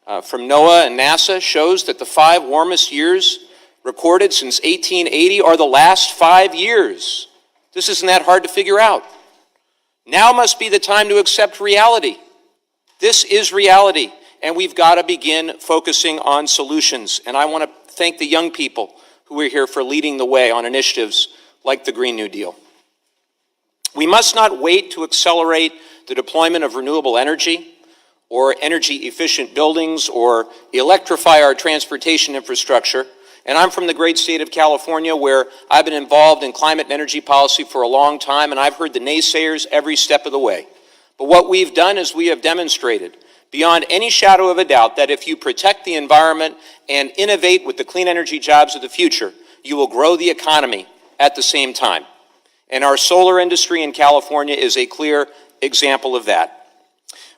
from NOAA and NASA shows that the 5 warmest years recorded since 1880 are the last 5 years. This isn't that hard to figure out. Now must be the time to accept reality. This is reality, and we've got to begin focusing on solutions. And I want to thank the young people who are here for leading the way on initiatives like the Green New Deal. We must not wait to accelerate the deployment of renewable energy or energy-efficient buildings or electrify our transportation infrastructure. And I'm from the great state of California, where I've been involved in climate and energy policy for a long time, and I've heard the naysayers every step of the way. But what we've done is we have demonstrated beyond any shadow of a doubt that if you protect the environment and innovate with the clean energy jobs of the future, you will grow the economy at the same time. And our solar industry in California is a clear example of that.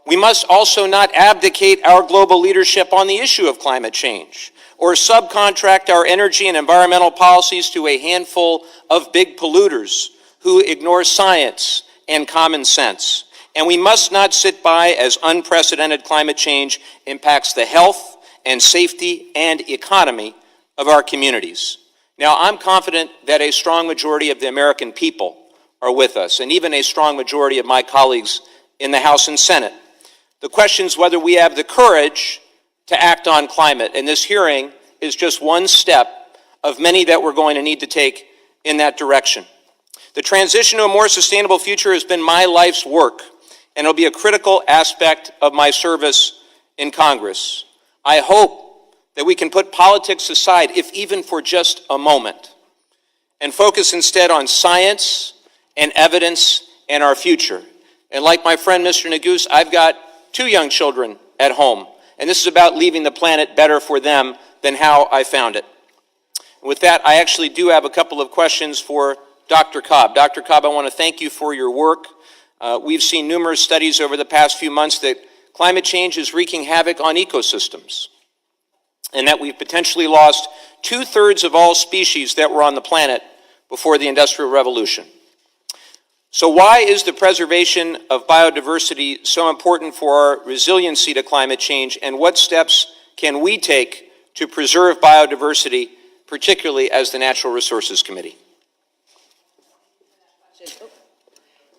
We must also not abdicate our global leadership on the issue of climate change or subcontract our energy and environmental policies to a handful of big polluters who ignore science and common sense. And we must not sit by as unprecedented climate change impacts the health and safety and economy of our communities. Now, I'm confident that a strong majority of the American people are with us, and even a strong majority of my colleagues in the House and Senate. The question is whether we have the courage to act on climate, and this hearing is just one step of many that we're going to need to take in that direction. The transition to a more sustainable future has been my life's work, and it'll be a critical aspect of my service in Congress. I hope that we can put politics aside, if even for just a moment, and focus instead on science and evidence and our future. And like my friend Mr. Neguse, I've got 2 young children at home, and this is about leaving the planet better for them than how I found it. With that, I actually do have a couple of questions for Dr. Cobb. Dr. Cobb, I want to thank you for your work. We've seen numerous studies over the past few months that climate change is wreaking havoc on ecosystems, and that we've potentially lost 2/3 of all species that were on the planet before the Industrial Revolution. So why is the preservation of biodiversity so important for our resiliency to climate change, and what steps can we take to preserve biodiversity, particularly as the Natural Resources Committee?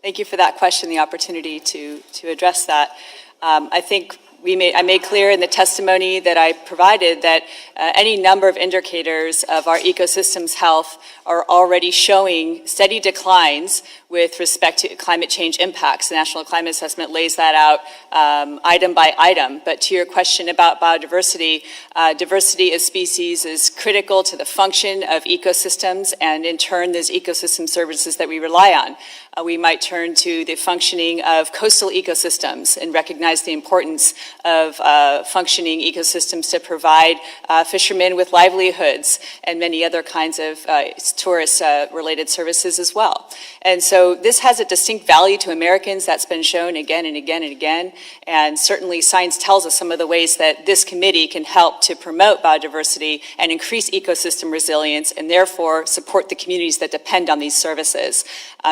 Thank you for that question, the opportunity to address that. I think I made clear in the testimony that I provided that any number of indicators of our ecosystem's health are already showing steady declines with respect to climate change impacts. The National Climate Assessment lays that out item by item. But to your question about biodiversity, diversity of species is critical to the function of ecosystems and in turn those ecosystem services that we rely on. We might turn to the functioning of coastal ecosystems and recognize the importance of functioning ecosystems to provide fishermen with livelihoods and many other kinds of tourist-related services as well. And so this has a distinct value to Americans. That's been shown again and again and again. And certainly science tells us some of the ways that this committee can help to promote biodiversity and increase ecosystem resilience and therefore support the communities that depend on these services.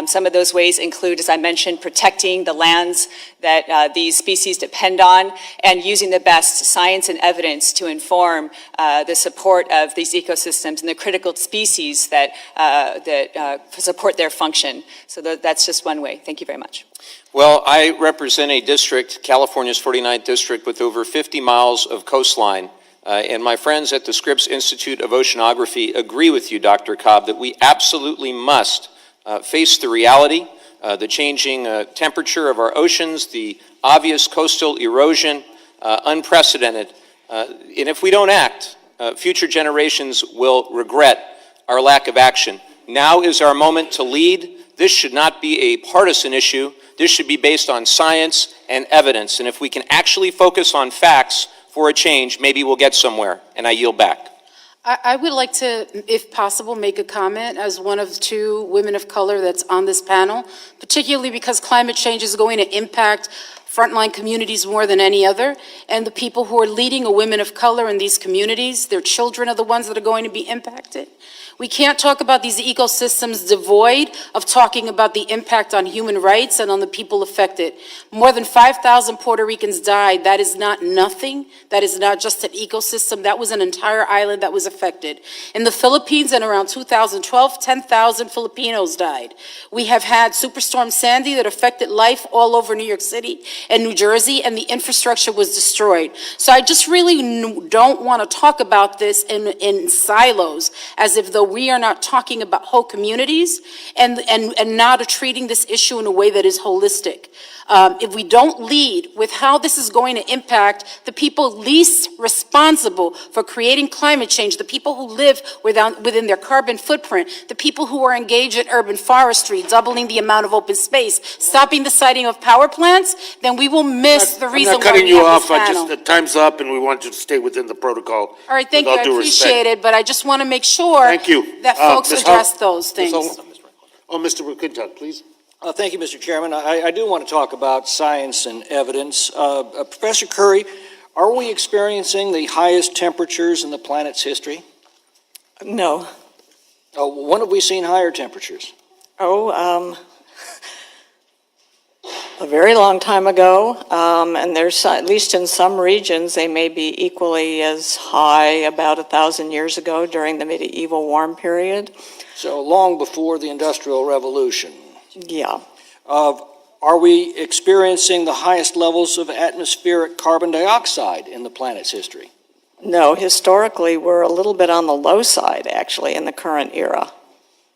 Some of those ways include, as I mentioned, protecting the lands that these species depend on and using the best science and evidence to inform the support of these ecosystems and the critical species that support their function. So that's just one way. Thank you very much.
Well, I represent a district, California's 49th district, with over 50 miles of coastline. And my friends at the Scripps Institute of Oceanography agree with you, Dr. Cobb, that we absolutely must face the reality, the changing temperature of our oceans, the obvious coastal erosion, unprecedented. And if we don't act, future generations will regret our lack of action. Now is our moment to lead. This should not be a partisan issue. This should be based on science and evidence. And if we can actually focus on facts for a change, maybe we'll get somewhere. And I yield back.
I would like to, if possible, make a comment as one of two women of color that's on this panel, particularly because climate change is going to impact frontline communities more than any other, and the people who are leading are women of color in these communities. Their children are the ones that are going to be impacted. We can't talk about these ecosystems devoid of talking about the impact on human rights and on the people affected. More than 5,000 Puerto Ricans died. That is not nothing. That is not just an ecosystem. That was an entire island that was affected. In the Philippines in around 2012, 10,000 Filipinos died. We have had Superstorm Sandy that affected life all over New York City and New Jersey, and the infrastructure was destroyed. So I just really don't want to talk about this in silos, as if though we are not talking about whole communities and not treating this issue in a way that is holistic. If we don't lead with how this is going to impact the people least responsible for creating climate change, the people who live within their carbon footprint, the people who are engaged in urban forestry, doubling the amount of open space, stopping the siting of power plants, then we will miss the reason why we have this panel.
I'm not cutting you off. The time's up, and we want you to stay within the protocol.
All right, thank you. I appreciate it, but I just want to make sure that folks address those things.
Mr. McClintock, please.
Thank you, Mr. Chairman. I do want to talk about science and evidence. Professor Curry, are we experiencing the highest temperatures in the planet's history?
No.
When have we seen higher temperatures?
A very long time ago, and there's, at least in some regions, they may be equally as high about 1,000 years ago during the medieval warm period.
So long before the Industrial Revolution.
Yeah.
Are we experiencing the highest levels of atmospheric carbon dioxide in the planet's history?
No, historically, we're a little bit on the low side, actually, in the current era.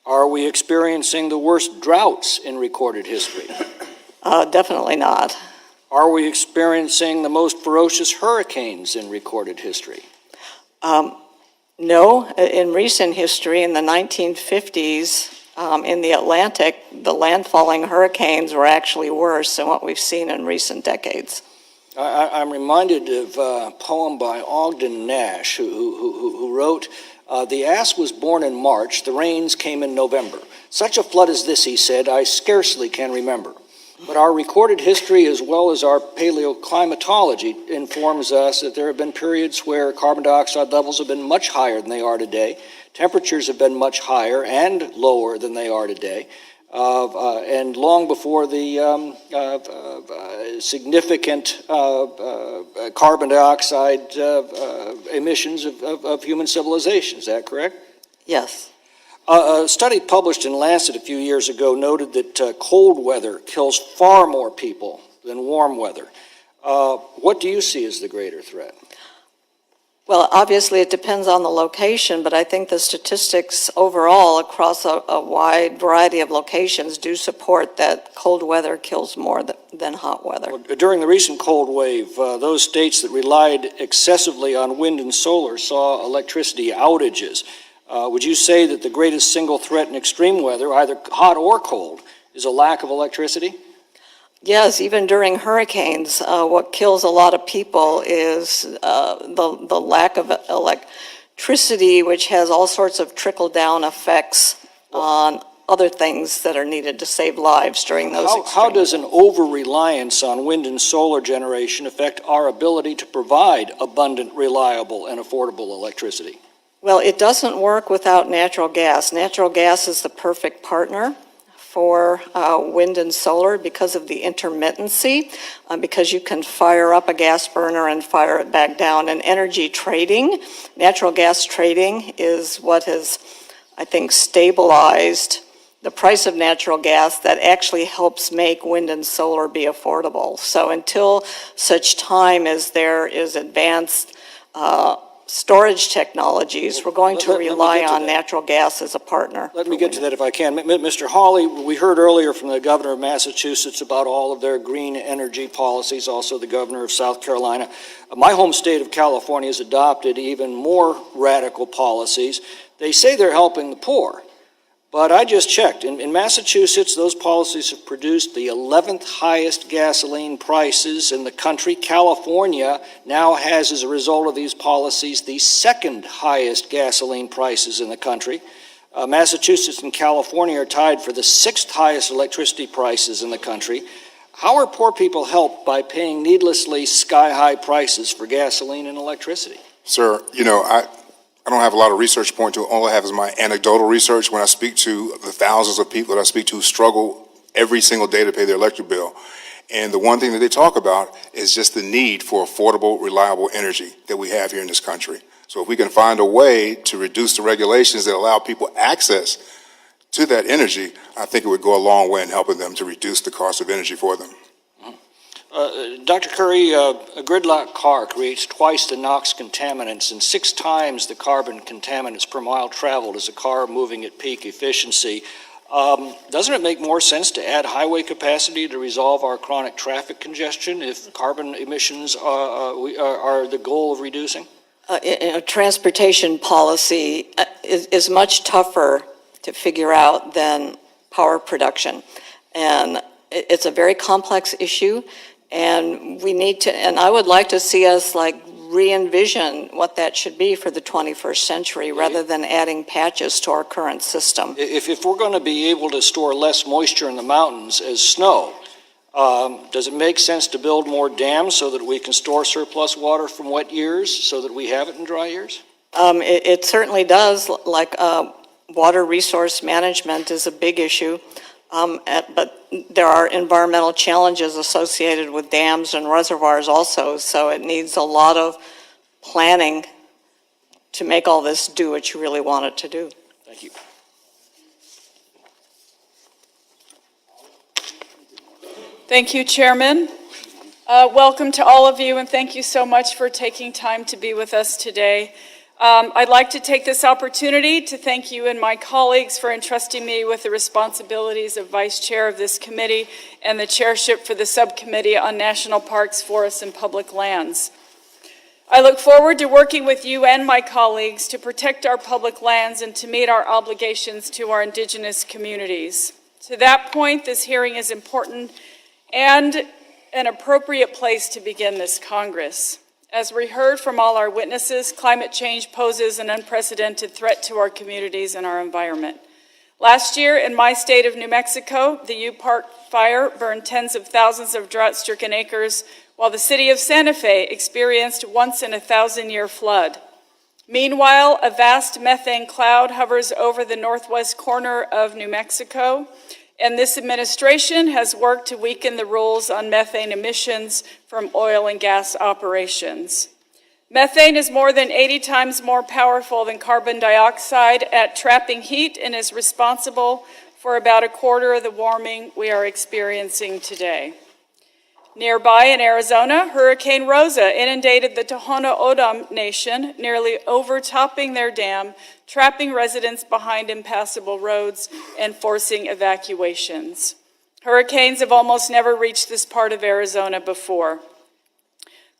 Are we experiencing the worst droughts in recorded history?
Definitely not.
Are we experiencing the most ferocious hurricanes in recorded history?
No. In recent history, in the 1950s, in the Atlantic, the landfalling hurricanes were actually worse than what we've seen in recent decades.
I'm reminded of a poem by Ogden Nash, who wrote, "The ass was born in March, the rains came in November. Such a flood as this," he said, "I scarcely can remember." But our recorded history, as well as our paleoclimatology, informs us that there have been periods where carbon dioxide levels have been much higher than they are today. Temperatures have been much higher and lower than they are today. And long before the significant carbon dioxide emissions of human civilization. Is that correct?
Yes.
A study published in Lancet a few years ago noted that cold weather kills far more people than warm weather. What do you see as the greater threat?
Well, obviously, it depends on the location, but I think the statistics overall across a wide variety of locations do support that cold weather kills more than hot weather.
During the recent cold wave, those states that relied excessively on wind and solar saw electricity outages. Would you say that the greatest single threat in extreme weather, either hot or cold, is a lack of electricity?
Yes, even during hurricanes, what kills a lot of people is the lack of electricity, which has all sorts of trickle-down effects on other things that are needed to save lives during those extremes.
How does an over-reliance on wind and solar generation affect our ability to provide abundant, reliable, and affordable electricity?
Well, it doesn't work without natural gas. Natural gas is the perfect partner for wind and solar because of the intermittency, because you can fire up a gas burner and fire it back down. And energy trading, natural gas trading, is what has, I think, stabilized the price of natural gas that actually helps make wind and solar be affordable. So until such time as there is advanced storage technologies, we're going to rely on natural gas as a partner.
Let me get to that if I can. Mr. Hawley, we heard earlier from the governor of Massachusetts about all of their green energy policies, also the governor of South Carolina. My home state of California has adopted even more radical policies. They say they're helping the poor, but I just checked. In Massachusetts, those policies have produced the 11th highest gasoline prices in the country. California now has, as a result of these policies, the second highest gasoline prices in the country. Massachusetts and California are tied for the 6th highest electricity prices in the country. How are poor people helped by paying needlessly sky-high prices for gasoline and electricity?
Sir, I don't have a lot of research to point to. All I have is my anecdotal research. When I speak to the thousands of people that I speak to who struggle every single day to pay their electric bill, and the one thing that they talk about is just the need for affordable, reliable energy that we have here in this country. So if we can find a way to reduce the regulations that allow people access to that energy, I think it would go a long way in helping them to reduce the cost of energy for them.
Dr. Curry, a gridlock car creates twice the NOx contaminants and 6 times the carbon contaminants per mile traveled as a car moving at peak efficiency. Doesn't it make more sense to add highway capacity to resolve our chronic traffic congestion if carbon emissions are the goal of reducing?
Transportation policy is much tougher to figure out than power production. And it's a very complex issue. And we need to, and I would like to see us re-envision what that should be for the 21st century rather than adding patches to our current system.
If we're going to be able to store less moisture in the mountains as snow, does it make sense to build more dams so that we can store surplus water from wet years so that we have it in dry years?
It certainly does. Water resource management is a big issue. But there are environmental challenges associated with dams and reservoirs also, so it needs a lot of planning to make all this do what you really want it to do.
Thank you.
Thank you, Chairman. Welcome to all of you, and thank you so much for taking time to be with us today. I'd like to take this opportunity to thank you and my colleagues for entrusting me with the responsibilities of Vice Chair of this committee and the chairship for the Subcommittee on National Parks, Forests, and Public Lands. I look forward to working with you and my colleagues to protect our public lands and to meet our obligations to our Indigenous communities. To that point, this hearing is important and an appropriate place to begin this Congress. As we heard from all our witnesses, climate change poses an unprecedented threat to our communities and our environment. Last year, in my state of New Mexico, the U Park fire burned tens of thousands of drought-stricken acres, while the city of Santa Fe experienced once-in-a-thousand-year flood. Meanwhile, a vast methane cloud hovers over the northwest corner of New Mexico, and this administration has worked to weaken the rules on methane emissions from oil and gas operations. Methane is more than 80 times more powerful than carbon dioxide at trapping heat and is responsible for about a quarter of the warming we are experiencing today. Nearby in Arizona, Hurricane Rosa inundated the Tohono O'odham Nation, nearly overtopping their dam, trapping residents behind impassable roads, and forcing evacuations. Hurricanes have almost never reached this part of Arizona before.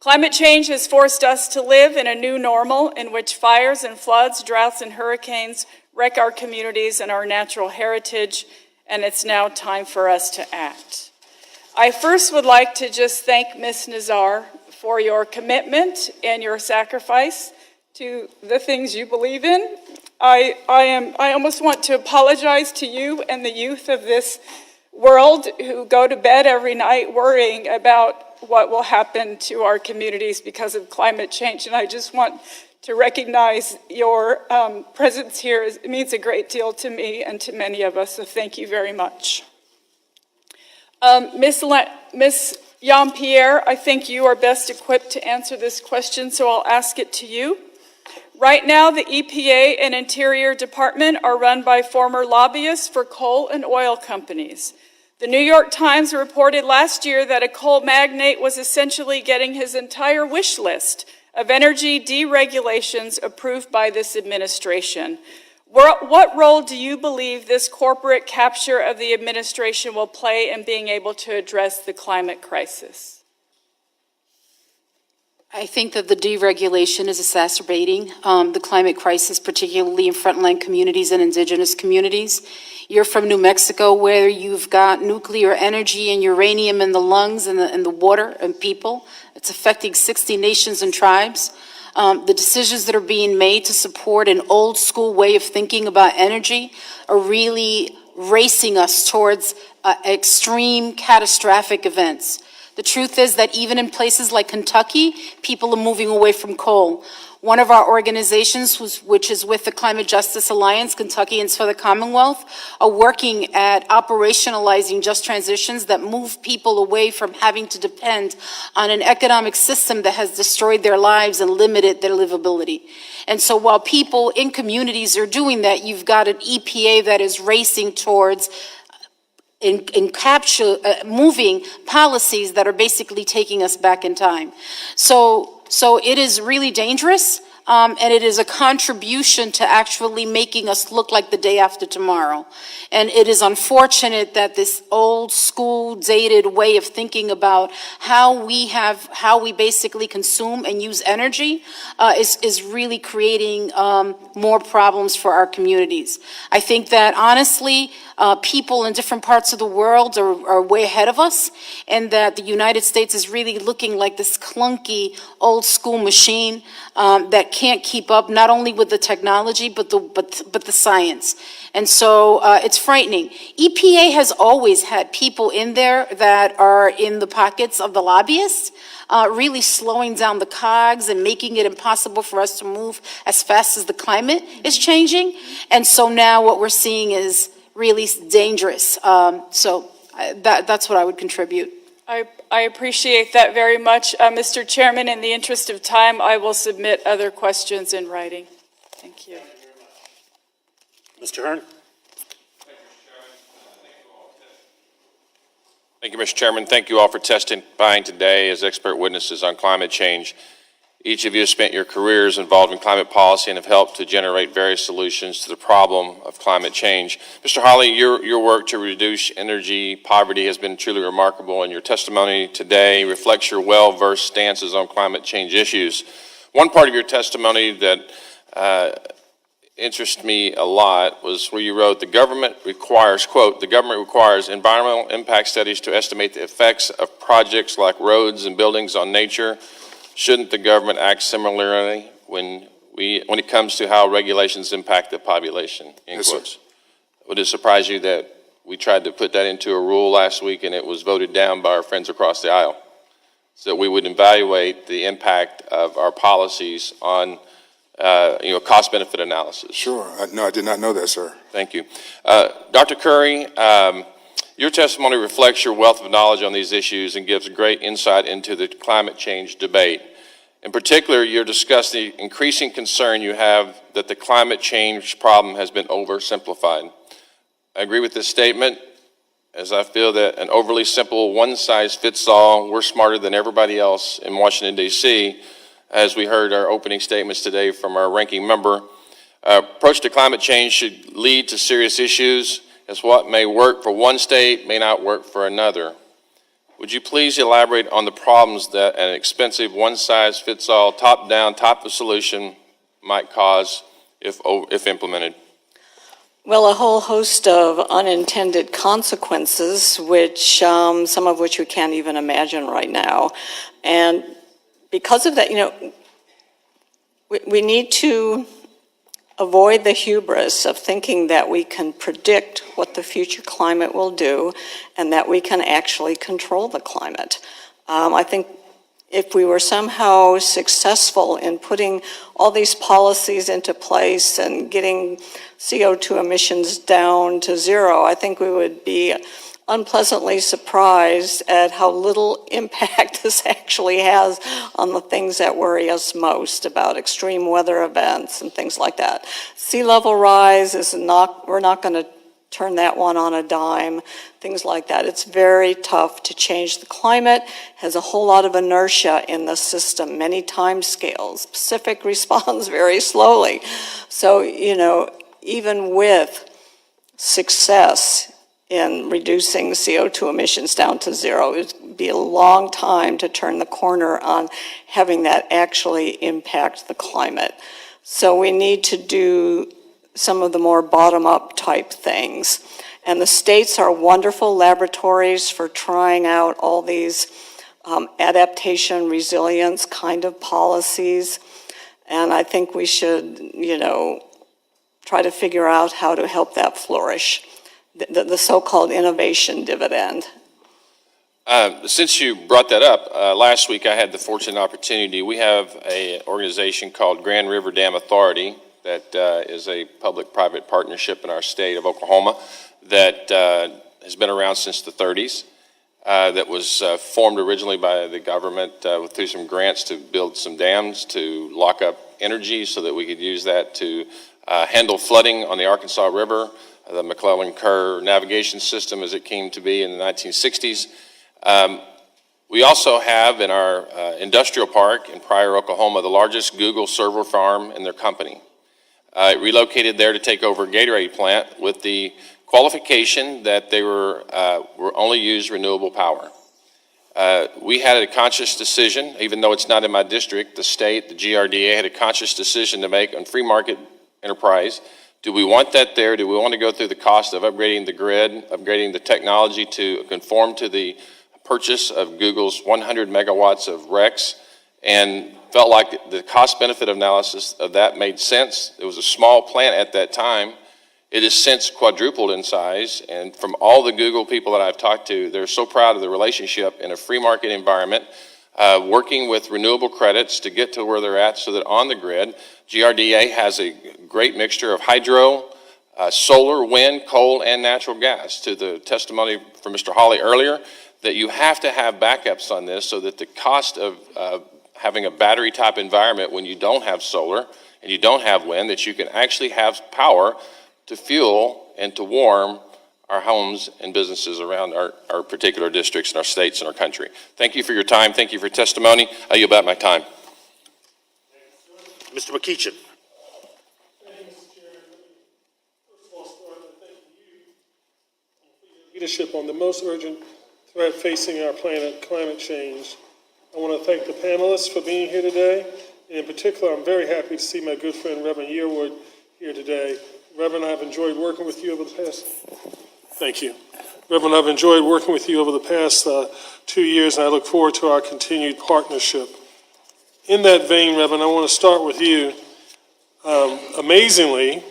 Climate change has forced us to live in a new normal in which fires and floods, droughts and hurricanes wreck our communities and our natural heritage, and it's now time for us to act. I first would like to just thank Ms. Nazar for your commitment and your sacrifice to the things you believe in. I almost want to apologize to you and the youth of this world who go to bed every night worrying about what will happen to our communities because of climate change. And I just want to recognize your presence here. It means a great deal to me and to many of us, so thank you very much. Ms. Jean-Pierre, I think you are best equipped to answer this question, so I'll ask it to you. Right now, the EPA and Interior Department are run by former lobbyists for coal and oil companies. The New York Times reported last year that a coal magnate was essentially getting his entire wish list of energy deregulations approved by this administration. What role do you believe this corporate capture of the administration will play in being able to address the climate crisis?
I think that the deregulation is exacerbating the climate crisis, particularly in frontline communities and indigenous communities. You're from New Mexico, where you've got nuclear energy and uranium in the lungs and the water and people. It's affecting 60 nations and tribes. The decisions that are being made to support an old school way of thinking about energy are really racing us towards extreme catastrophic events. The truth is that even in places like Kentucky, people are moving away from coal. One of our organizations, which is with the Climate Justice Alliance, Kentuckians for the Commonwealth, are working at operationalizing just transitions that move people away from having to depend on an economic system that has destroyed their lives and limited their livability. And so while people in communities are doing that, you've got an EPA that is racing towards moving policies that are basically taking us back in time. So it is really dangerous, and it is a contribution to actually making us look like the day after tomorrow. And it is unfortunate that this old school dated way of thinking about how we basically consume and use energy is really creating more problems for our communities. I think that honestly, people in different parts of the world are way ahead of us, and that the United States is really looking like this clunky old school machine that can't keep up not only with the technology but the science. And so it's frightening. EPA has always had people in there that are in the pockets of the lobbyists, really slowing down the cogs and making it impossible for us to move as fast as the climate is changing. And so now what we're seeing is really dangerous. So that's what I would contribute.
I appreciate that very much. Mr. Chairman, in the interest of time, I will submit other questions in writing. Thank you.
Mr. Hearn?
Thank you, Mr. Chairman. Thank you all for testifying today as expert witnesses on climate change. Each of you has spent your careers involved in climate policy and have helped to generate various solutions to the problem of climate change. Mr. Hawley, your work to reduce energy poverty has been truly remarkable, and your testimony today reflects your well-versed stances on climate change issues. One part of your testimony that interested me a lot was where you wrote, the government requires, quote, the government requires environmental impact studies to estimate the effects of projects like roads and buildings on nature. Shouldn't the government act similarly when it comes to how regulations impact the population? End quotes. Sir. Would it surprise you that we tried to put that into a rule last week and it was voted down by our friends across the aisle? So we would evaluate the impact of our policies on cost-benefit analysis.
Sure. No, I did not know that, sir.
Thank you. Dr. Curry, your testimony reflects your wealth of knowledge on these issues and gives great insight into the climate change debate. In particular, you discussed the increasing concern you have that the climate change problem has been oversimplified. I agree with this statement, as I feel that an overly simple one-size-fits-all, we're smarter than everybody else in Washington, D.C., as we heard our opening statements today from our ranking member, approach to climate change should lead to serious issues, as what may work for one state may not work for another. Would you please elaborate on the problems that an expensive one-size-fits-all, top-down type of solution might cause if implemented?
Well, a whole host of unintended consequences, which some of which we can't even imagine right now. And because of that, we need to avoid the hubris of thinking that we can predict what the future climate will do and that we can actually control the climate. I think if we were somehow successful in putting all these policies into place and getting CO2 emissions down to zero, I think we would be unpleasantly surprised at how little impact this actually has on the things that worry us most about extreme weather events and things like that. Sea level rise we're not going to turn that one on a dime, things like that. It's very tough to change the climate, has a whole lot of inertia in the system, many time scales. Pacific responds very slowly. So, even with success in reducing CO2 emissions down to zero, it would be a long time to turn the corner on having that actually impact the climate. So we need to do some of the more bottom-up type things. And the states are wonderful laboratories for trying out all these adaptation, resilience kind of policies. And I think we should, try to figure out how to help that flourish. The so-called innovation dividend.
Since you brought that up, last week I had the fortunate opportunity. We have an organization called Grand River Dam Authority that is a public-private partnership in our state of Oklahoma that has been around since the 30s, that was formed originally by the government through some grants to build some dams to lock up energy so that we could use that to handle flooding on the Arkansas River, the McClellan-Kerr navigation system as it came to be in the 1960s. We also have in our industrial park in Pryor, Oklahoma, the largest Google server farm in their company. It relocated there to take over a Gatorade plant with the qualification that they were only use renewable power. We had a conscious decision, even though it's not in my district, the state, the GRDA had a conscious decision to make on free market enterprise. Do we want that there? Do we want to go through the cost of upgrading the grid, upgrading the technology to conform to the purchase of Google's 100 megawatts of RECs? And felt like the cost-benefit analysis of that made sense. It was a small plant at that time. It has since quadrupled in size, and from all the Google people that I've talked to, they're so proud of the relationship in a free market environment, working with renewable credits to get to where they're at so that on the grid, GRDA has a great mixture of hydro, solar, wind, coal, and natural gas. To the testimony from Mr. Hawley earlier, that you have to have backups on this so that the cost of having a battery type environment when you don't have solar and you don't have wind, that you can actually have power to fuel and to warm our homes and businesses around our particular districts and our states and our country. Thank you for your time. Thank you for your testimony. I yield back my time.
Mr. McKeechin.
Thank you, Mr. Chairman. First of all, start by thanking you for your leadership on the most urgent threat facing our planet, climate change. I want to thank the panelists for being here today. And in particular, I'm very happy to see my good friend Reverend Yearwood here today. Reverend, I've enjoyed working with you over the past. Thank you. Reverend, I've enjoyed working with you over the past 2 years, and I look forward to our continued partnership. In that vein, Reverend, I want to start with you. Amazingly,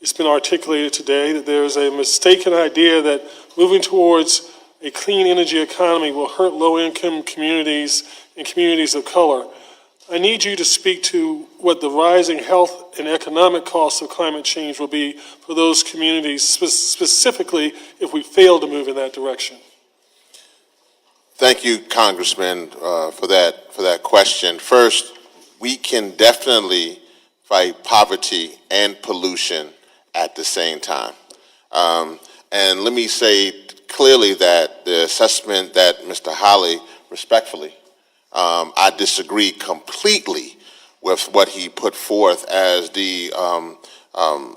it's been articulated today that there's a mistaken idea that moving towards a clean energy economy will hurt low-income communities and communities of color. I need you to speak to what the rising health and economic costs of climate change will be for those communities, specifically if we fail to move in that direction.
Thank you, Congressman, for that question. First, we can definitely fight poverty and pollution at the same time. And let me say clearly that the assessment that Mr. Holly, respectfully, I disagree completely with what he put forth as the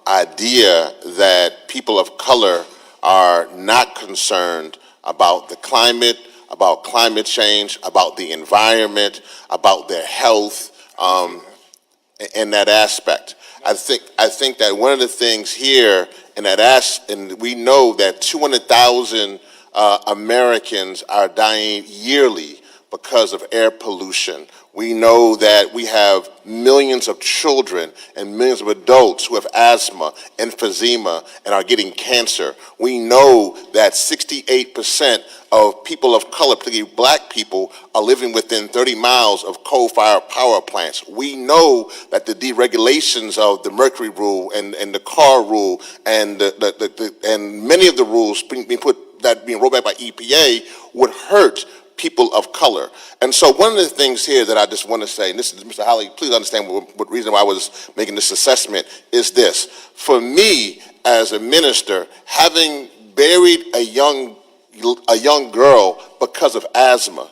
idea that people of color are not concerned about the climate, about climate change, about the environment, about their health, in that aspect. I think that one of the things here in that and we know that 200,000 Americans are dying yearly because of air pollution. We know that we have millions of children and millions of adults who have asthma, emphysema, and are getting cancer. We know that 68% of people of color, particularly black people, are living within 30 miles of coal-fired power plants. We know that the deregulations of the Mercury rule and the car rule and and many of the rules being rolled back by EPA would hurt people of color. And so one of the things here that I just want to say, and this is, Mr. Holly, please understand what reason why I was making this assessment is this. For me, as a minister, having buried a young girl because of asthma,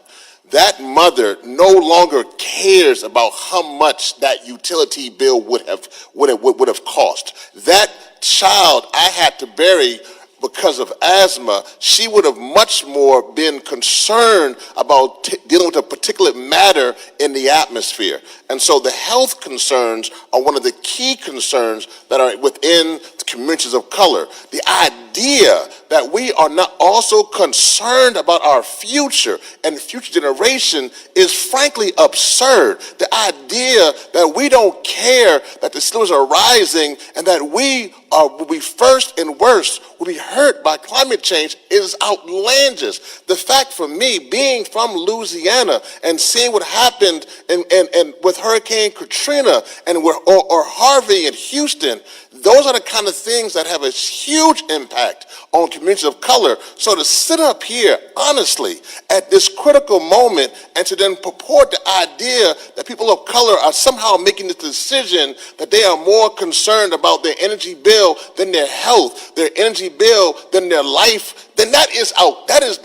that mother no longer cares about how much that utility bill would have cost. That child I had to bury because of asthma, she would have much more been concerned about dealing with a particulate matter in the atmosphere. And so the health concerns are one of the key concerns that are within the communities of color. The idea that we are not also concerned about our future and future generation is frankly absurd. The idea that we don't care that the sea levels are rising and that we will be first and worst, will be hurt by climate change is outlandish. The fact for me, being from Louisiana and seeing what happened and with Hurricane Katrina and or Harvey in Houston, those are the kind of things that have a huge impact on communities of color. So to sit up here, honestly, at this critical moment and to then purport the idea that people of color are somehow making this decision that they are more concerned about their energy bill than their health, their energy bill than their life, then that is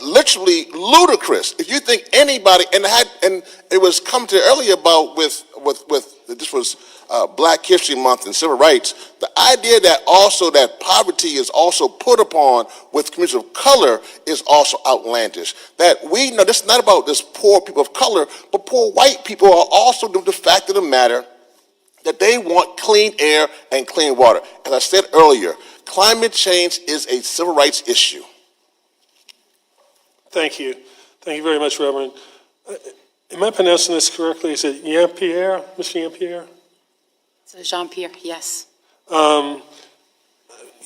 literally ludicrous. If you think anybody, and it was come to earlier about with this was Black History Month and civil rights, the idea that also that poverty is also put upon with communities of color is also outlandish. That we know this is not about this poor people of color, but poor white people are also the fact of the matter that they want clean air and clean water. As I said earlier, climate change is a civil rights issue.
Thank you. Thank you very much, Reverend. Am I pronouncing this correctly? Is it Jean-Pierre, Mr. Jean-Pierre?
So Jean-Pierre, yes.
You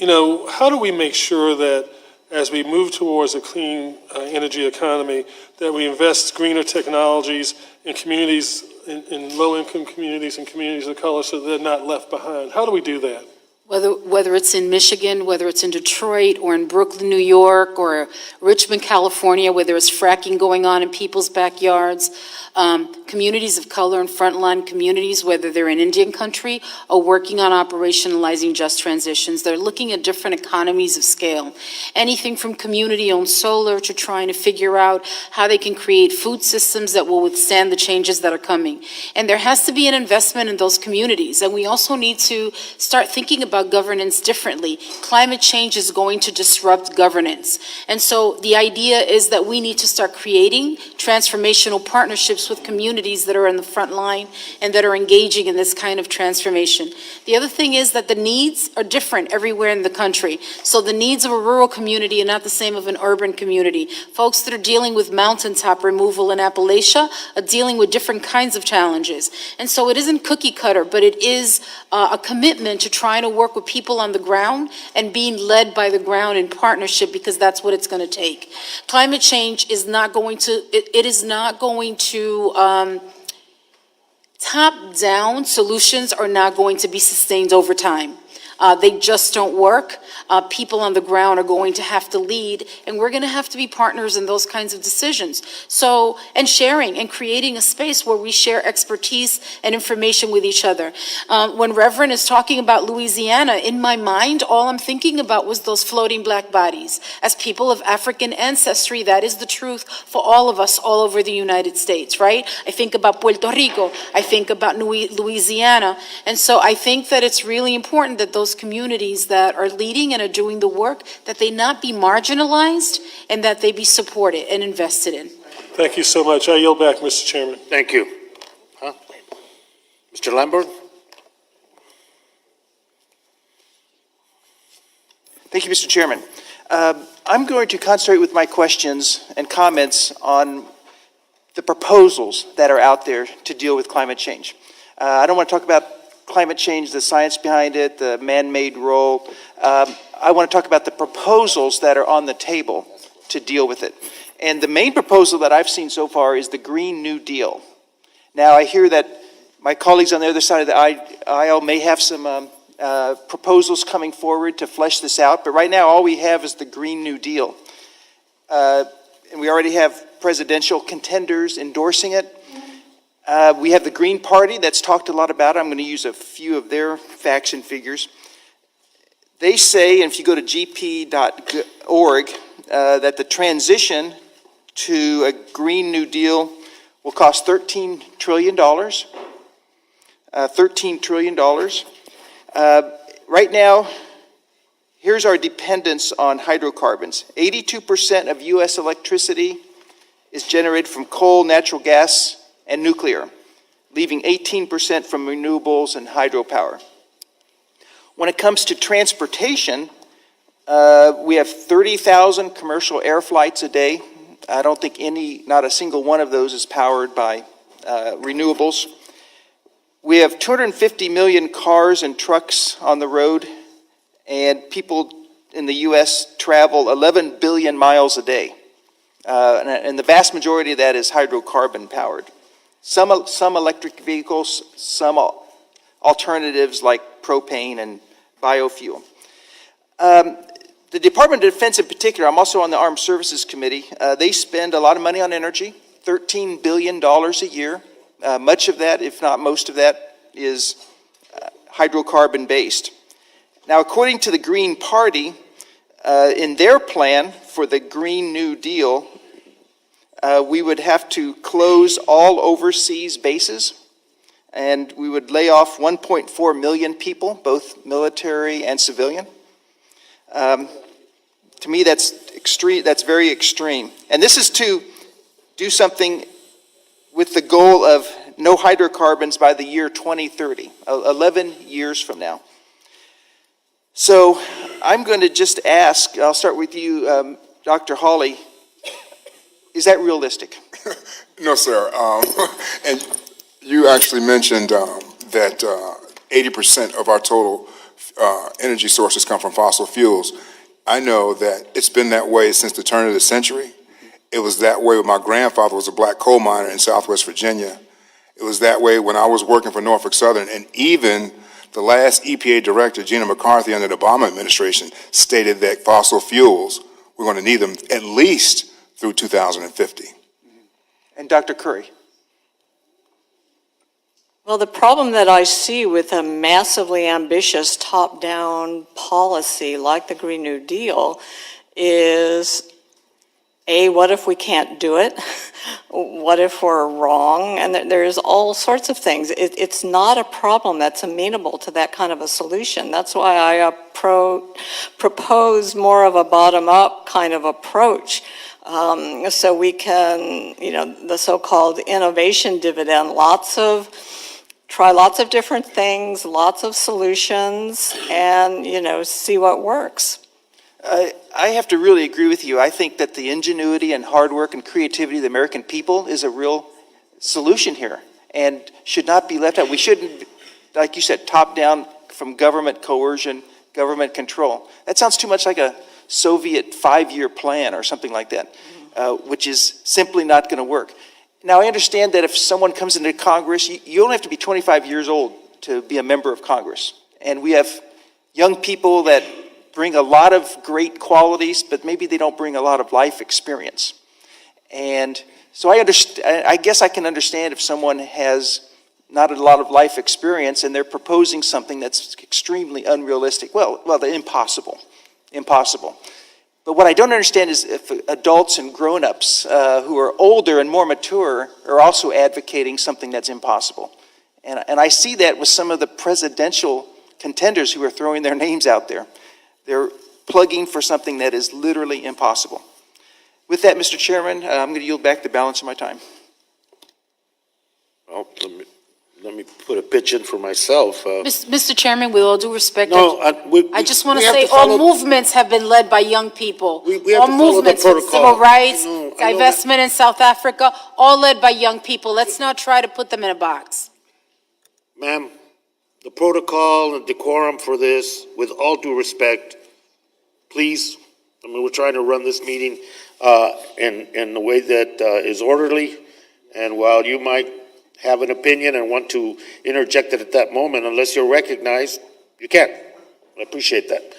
know, how do we make sure that as we move towards a clean energy economy, that we invest greener technologies in communities, in low-income communities and communities of color so they're not left behind? How do we do that?
Whether it's in Michigan, whether it's in Detroit, or in Brooklyn, New York, or Richmond, California, where there's fracking going on in people's backyards, communities of color and frontline communities, whether they're in Indian country, are working on operationalizing just transitions. They're looking at different economies of scale. Anything from community-owned solar to trying to figure out how they can create food systems that will withstand the changes that are coming. And there has to be an investment in those communities. And we also need to start thinking about governance differently. Climate change is going to disrupt governance. And so the idea is that we need to start creating transformational partnerships with communities that are in the front line and that are engaging in this kind of transformation. The other thing is that the needs are different everywhere in the country. So the needs of a rural community are not the same of an urban community. Folks that are dealing with mountaintop removal in Appalachia are dealing with different kinds of challenges. And so it isn't cookie cutter, but it is a commitment to trying to work with people on the ground and being led by the ground in partnership, because that's what it's going to take. Climate change is not going to, it is not going to, top-down solutions are not going to be sustained over time. They just don't work. people on the ground are going to have to lead, and we're going to have to be partners in those kinds of decisions. So, and sharing and creating a space where we share expertise and information with each other. When Reverend is talking about Louisiana, in my mind, all I'm thinking about was those floating black bodies. As people of African ancestry, that is the truth for all of us all over the United States, right? I think about Puerto Rico, I think about Louisiana, and so I think that it's really important that those communities that are leading and are doing the work, that they not be marginalized and that they be supported and invested in.
Thank you so much. I yield back, Mr. Chairman.
Thank you. Mr. Lamborn?
Thank you, Mr. Chairman. I'm going to concentrate with my questions and comments on the proposals that are out there to deal with climate change. I don't want to talk about climate change, the science behind it, the man-made role. I want to talk about the proposals that are on the table to deal with it. And the main proposal that I've seen so far is the Green New Deal. Now, I hear that my colleagues on the other side of the aisle may have some proposals coming forward to flesh this out, but right now all we have is the Green New Deal. And we already have presidential contenders endorsing it. We have the Green Party that's talked a lot about it. I'm going to use a few of their facts and figures. They say, and if you go to gp.org, that the transition to a Green New Deal will cost $13 trillion. $13 trillion. Right now, here's our dependence on hydrocarbons. 82% of U.S. electricity is generated from coal, natural gas, and nuclear, leaving 18% from renewables and hydropower. When it comes to transportation, we have 30,000 commercial air flights a day. I don't think not a single one of those is powered by renewables. We have 250 million cars and trucks on the road, and people in the U.S. travel 11 billion miles a day. And the vast majority of that is hydrocarbon powered. Some electric vehicles, some alternatives like propane and biofuel. The Department of Defense in particular, I'm also on the Armed Services Committee, they spend a lot of money on energy, $13 billion a year. Much of that, if not most of that, is hydrocarbon based. Now, according to the Green Party, in their plan for the Green New Deal, we would have to close all overseas bases, and we would lay off 1.4 million people, both military and civilian. To me, that's extreme. That's very extreme. And this is to do something with the goal of no hydrocarbons by the year 2030, 11 years from now. So I'm going to just ask, I'll start with you, Dr. Hawley, is that realistic?
No, sir. And you actually mentioned that 80% of our total energy sources come from fossil fuels. I know that it's been that way since the turn of the century. It was that way when my grandfather was a black coal miner in Southwest Virginia. It was that way when I was working for Norfolk Southern, and even the last EPA director, Gina McCarthy, under the Obama administration, stated that fossil fuels, we're going to need them at least through 2050.
And Dr. Curry?
Well, the problem that I see with a massively ambitious top-down policy like the Green New Deal is, A, what if we can't do it? What if we're wrong? And there's all sorts of things. It's not a problem that's amenable to that kind of a solution. That's why I propose more of a bottom-up kind of approach. So we can, the so-called innovation dividend, try lots of different things, lots of solutions, and, see what works.
I have to really agree with you. I think that the ingenuity and hard work and creativity of the American people is a real solution here and should not be left out. We shouldn't, like you said, top down from government coercion, government control. That sounds too much like a Soviet 5-year plan or something like that, which is simply not going to work. Now, I understand that if someone comes into Congress, you only have to be 25 years old to be a member of Congress. And we have young people that bring a lot of great qualities, but maybe they don't bring a lot of life experience. And so I guess I can understand if someone has not a lot of life experience and they're proposing something that's extremely unrealistic. Well, impossible. But what I don't understand is if adults and grown-ups who are older and more mature are also advocating something that's impossible. And I see that with some of the presidential contenders who are throwing their names out there. They're plugging for something that is literally impossible. With that, Mr. Chairman, I'm going to yield back the balance of my time.
Well, let me put a pitch in for myself.
Mr. Chairman, with all due respect,
No,
I just want
we
to
have
say
follow-
all movements have been led by young people.
We have
All
to follow the
movements for
protocol.
civil rights,
I know that.
divestment in South Africa, all led by young people. Let's not try to put them in a box.
Ma'am, the protocol and decorum for this, with all due respect, please, I mean, we're trying to run this meeting in a way that is orderly, and while you might have an opinion and want to interject it at that moment, unless you're recognized, you can't. I appreciate that.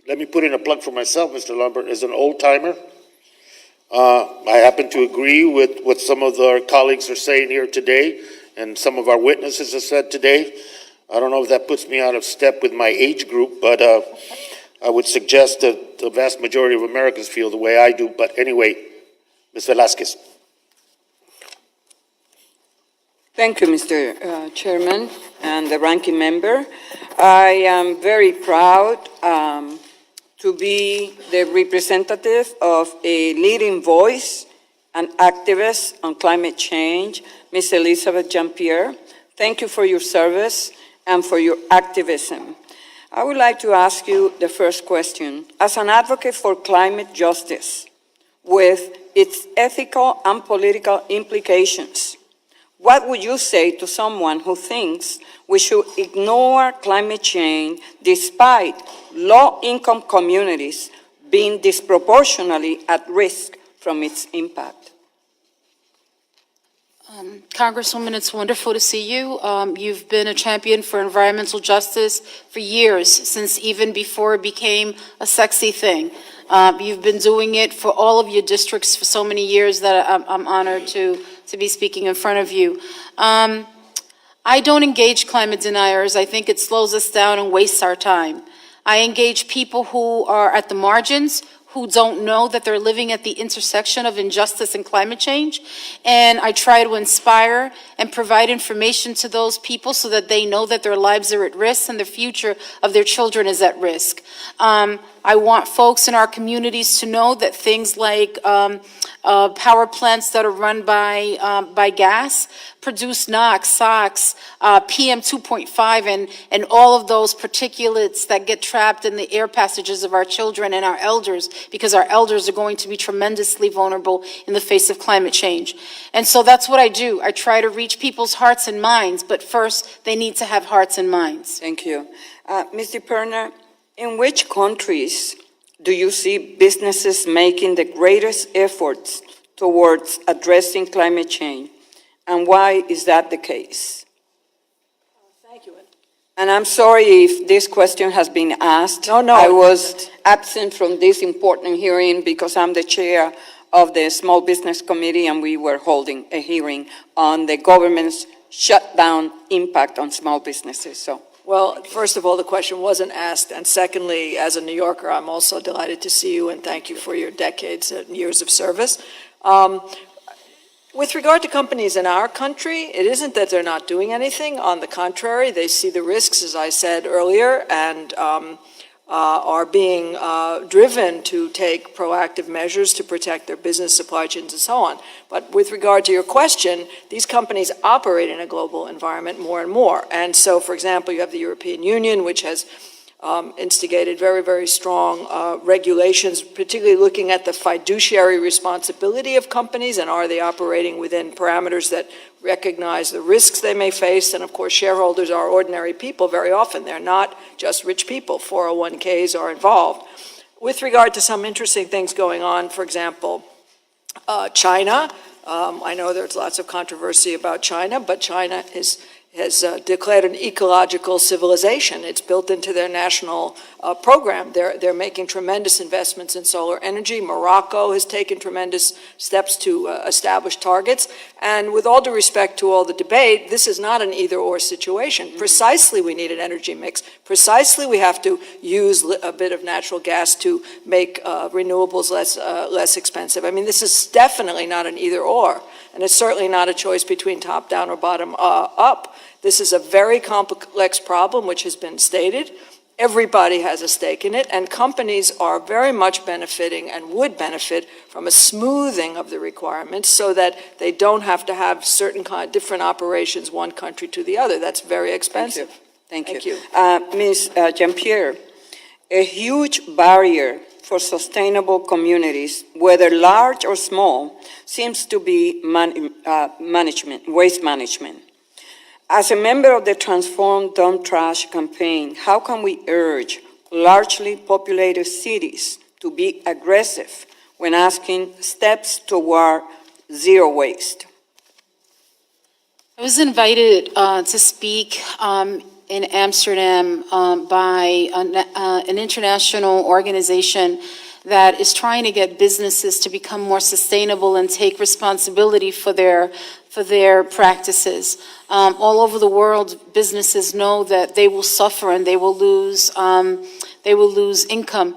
Let me put in a plug for myself, Mr. Lambert, as an old-timer. I happen to agree with what some of our colleagues are saying here today, and some of our witnesses have said today. I don't know if that puts me out of step with my age group, but I would suggest that the vast majority of Americans feel the way I do. But anyway, Ms. Velasquez.
Thank you, Mr. Chairman and the ranking member. I am very proud to be the representative of a leading voice and activist on climate change, Ms. Elizabeth Jean-Pierre. Thank you for your service and for your activism. I would like to ask you the first question. As an advocate for climate justice, with its ethical and political implications, what would you say to someone who thinks we should ignore climate change despite low-income communities being disproportionately at risk from its impact?
Congresswoman, it's wonderful to see you. You've been a champion for environmental justice for years, since even before it became a sexy thing. You've been doing it for all of your districts for so many years that I'm honored to be speaking in front of you. I don't engage climate deniers. I think it slows us down and wastes our time. I engage people who are at the margins, who don't know that they're living at the intersection of injustice and climate change. And I try to inspire and provide information to those people so that they know that their lives are at risk and the future of their children is at risk. I want folks in our communities to know that things like power plants that are run by gas produce NOx, SOx, PM 2.5, and all of those particulates that get trapped in the air passages of our children and our elders, because our elders are going to be tremendously vulnerable in the face of climate change. And so that's what I do. I try to reach people's hearts and minds, but first they need to have hearts and minds.
Thank you. Mr. Perner, in which countries do you see businesses making the greatest efforts towards addressing climate change? And why is that the case?
Thank you.
And I'm sorry if this question has been asked.
No.
I was absent from this important hearing because I'm the chair of the Small Business Committee, and we were holding a hearing on the government's shutdown impact on small businesses. So.
Well, first of all, the question wasn't asked, and secondly, as a New Yorker, I'm also delighted to see you, and thank you for your decades and years of service. With regard to companies in our country, it isn't that they're not doing anything. On the contrary, they see the risks, as I said earlier, and are being driven to take proactive measures to protect their business supply chains and so on. But with regard to your question, these companies operate in a global environment more and more. And so, for example, you have the European Union, which has instigated very, very strong regulations, particularly looking at the fiduciary responsibility of companies and are they operating within parameters that recognize the risks they may face. And of course, shareholders are ordinary people very often. They're not just rich people. 401ks are involved. With regard to some interesting things going on, for example, China. I know there's lots of controversy about China, but China is has declared an ecological civilization. It's built into their national program. They're making tremendous investments in solar energy. Morocco has taken tremendous steps to establish targets. And with all due respect to all the debate, this is not an either-or situation. Precisely, we need an energy mix. Precisely, we have to use a bit of natural gas to make renewables less expensive. I mean, this is definitely not an either-or. And it's certainly not a choice between top-down or bottom-up. This is a very complex problem, which has been stated. Everybody has a stake in it, and companies are very much benefiting and would benefit from a smoothing of the requirements so that they don't have to have certain different operations one country to the other. That's very expensive.
Thank you. Ms. Jean-Pierre, a huge barrier for sustainable communities, whether large or small, seems to be waste management. As a member of the Transform Don't Trash campaign, how can we urge largely populated cities to be aggressive when asking steps toward zero waste?
I was invited to speak in Amsterdam by an international organization that is trying to get businesses to become more sustainable and take responsibility for their practices. All over the world, businesses know that they will suffer and they will lose income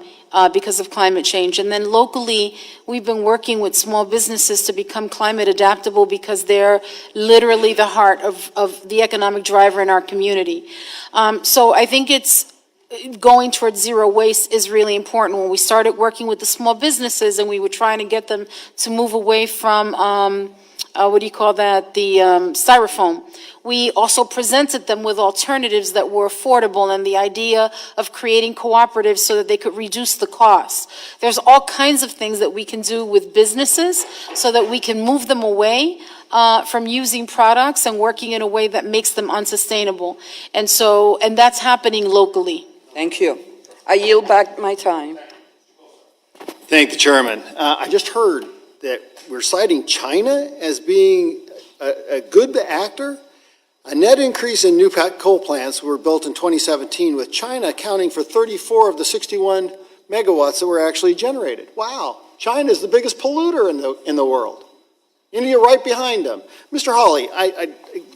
because of climate change. And then locally, we've been working with small businesses to become climate adaptable because they're literally the heart of the economic driver in our community. So I think it's going towards zero waste is really important. When we started working with the small businesses and we were trying to get them to move away from, the styrofoam, we also presented them with alternatives that were affordable and the idea of creating cooperatives so that they could reduce the costs. There's all kinds of things that we can do with businesses so that we can move them away from using products and working in a way that makes them unsustainable. And that's happening locally.
Thank you. I yield back my time.
Thank the chairman. I just heard that we're citing China as being a good actor. A net increase in new coal plants were built in 2017, with China accounting for 34 of the 61 megawatts that were actually generated. Wow, China is the biggest polluter in the world. India right behind them. Mr. Hawley, I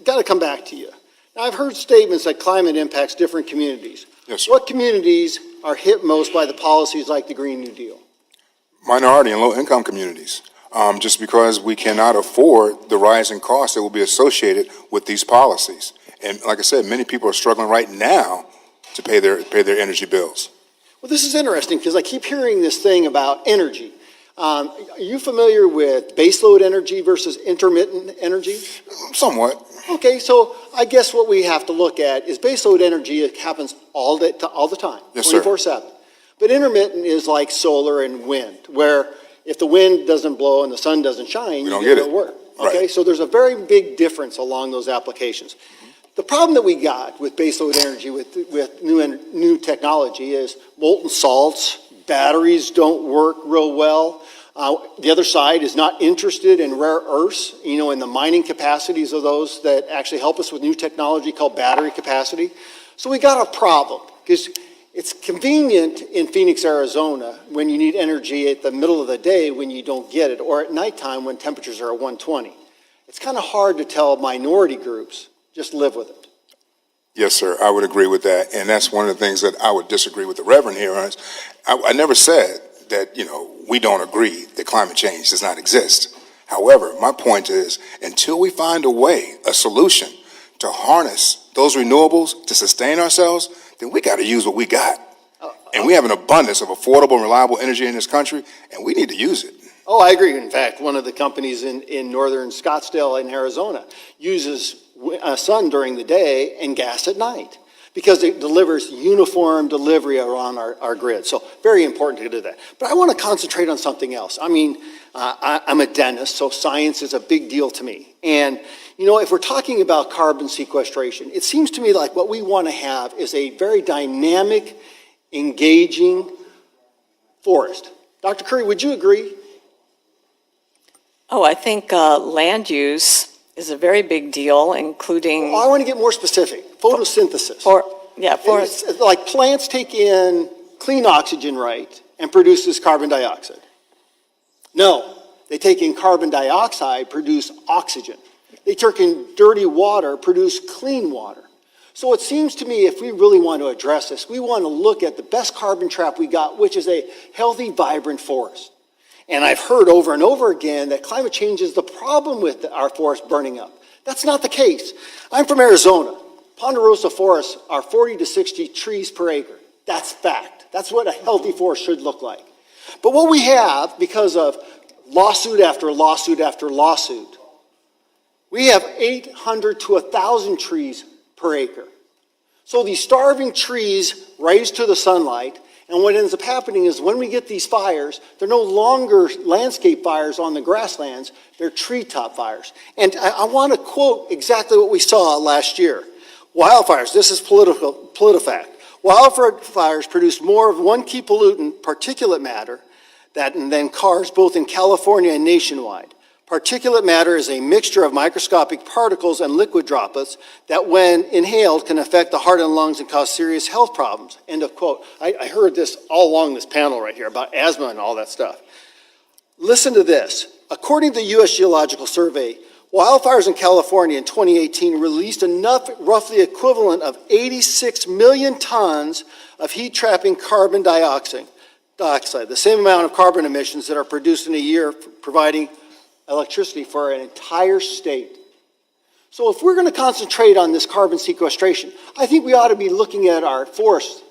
got to come back to you. Now, I've heard statements that climate impacts different communities.
Yes, sir.
What communities are hit most by the policies like the Green New Deal?
Minority and low-income communities, just because we cannot afford the rising costs that will be associated with these policies. And like I said, many people are struggling right now to pay their energy bills.
Well, this is interesting because I keep hearing this thing about energy. Are you familiar with baseload energy versus intermittent energy?
Somewhat.
Okay, so I guess what we have to look at is baseload energy. It happens all the time,
Yes, sir.
24/7. But intermittent is like solar and wind, where if the wind doesn't blow and the sun doesn't shine,
We don't
you
get
no
it.
work. Okay, so there's a very big difference along those applications. The problem that we got with baseload energy with new technology is molten salts, batteries don't work real well. The other side is not interested in rare earths, in the mining capacities of those that actually help us with new technology called battery capacity. So we got a problem because it's convenient in Phoenix, Arizona when you need energy at the middle of the day when you don't get it, or at nighttime when temperatures are at 120. It's kind of hard to tell minority groups, just live with it.
Yes, sir, I would agree with that. And that's one of the things that I would disagree with the Reverend here on. I never said that, we don't agree that climate change does not exist. However, my point is, until we find a solution to harness those renewables to sustain ourselves, then we got to use what we got. And we have an abundance of affordable and reliable energy in this country, and we need to use it.
Oh, I agree. In fact, one of the companies in northern Scottsdale in Arizona uses sun during the day and gas at night because it delivers uniform delivery around our grid. So very important to do that. But I want to concentrate on something else. I mean, I'm a dentist, so science is a big deal to me. And, if we're talking about carbon sequestration, it seems to me like what we want to have is a very dynamic, engaging forest. Dr. Curry, would you agree?
Oh, I think land use is a very big deal, including.
I want to get more specific. Photosynthesis. It's like plants take in clean oxygen, right, and produces carbon dioxide. No, they take in carbon dioxide, produce oxygen. They take in dirty water, produce clean water. So it seems to me if we really want to address this, we want to look at the best carbon trap we got, which is a healthy, vibrant forest. And I've heard over and over again that climate change is the problem with our forest burning up. That's not the case. I'm from Arizona. Ponderosa forests are 40 to 60 trees per acre. That's fact. That's what a healthy forest should look like. But what we have, because of lawsuit after lawsuit after lawsuit, we have 800 to 1,000 trees per acre. So these starving trees rise to the sunlight, and what ends up happening is when we get these fires, they're no longer landscape fires on the grasslands, they're treetop fires. And I want to quote exactly what we saw last year. Wildfires, this is PolitiFact. Wildfires produce more of one key pollutant, particulate matter, than cars both in California and nationwide. Particulate matter is a mixture of microscopic particles and liquid droplets that, when inhaled, can affect the heart and lungs and cause serious health problems. End of quote. I heard this all along this panel right here about asthma and all that stuff. Listen to this. According to the U.S. Geological Survey, wildfires in California in 2018 released enough, roughly equivalent of 86 million tons of heat-trapping carbon dioxide, the same amount of carbon emissions that are produced in a year, providing electricity for an entire state. So if we're going to concentrate on this carbon sequestration, I think we ought to be looking at our forests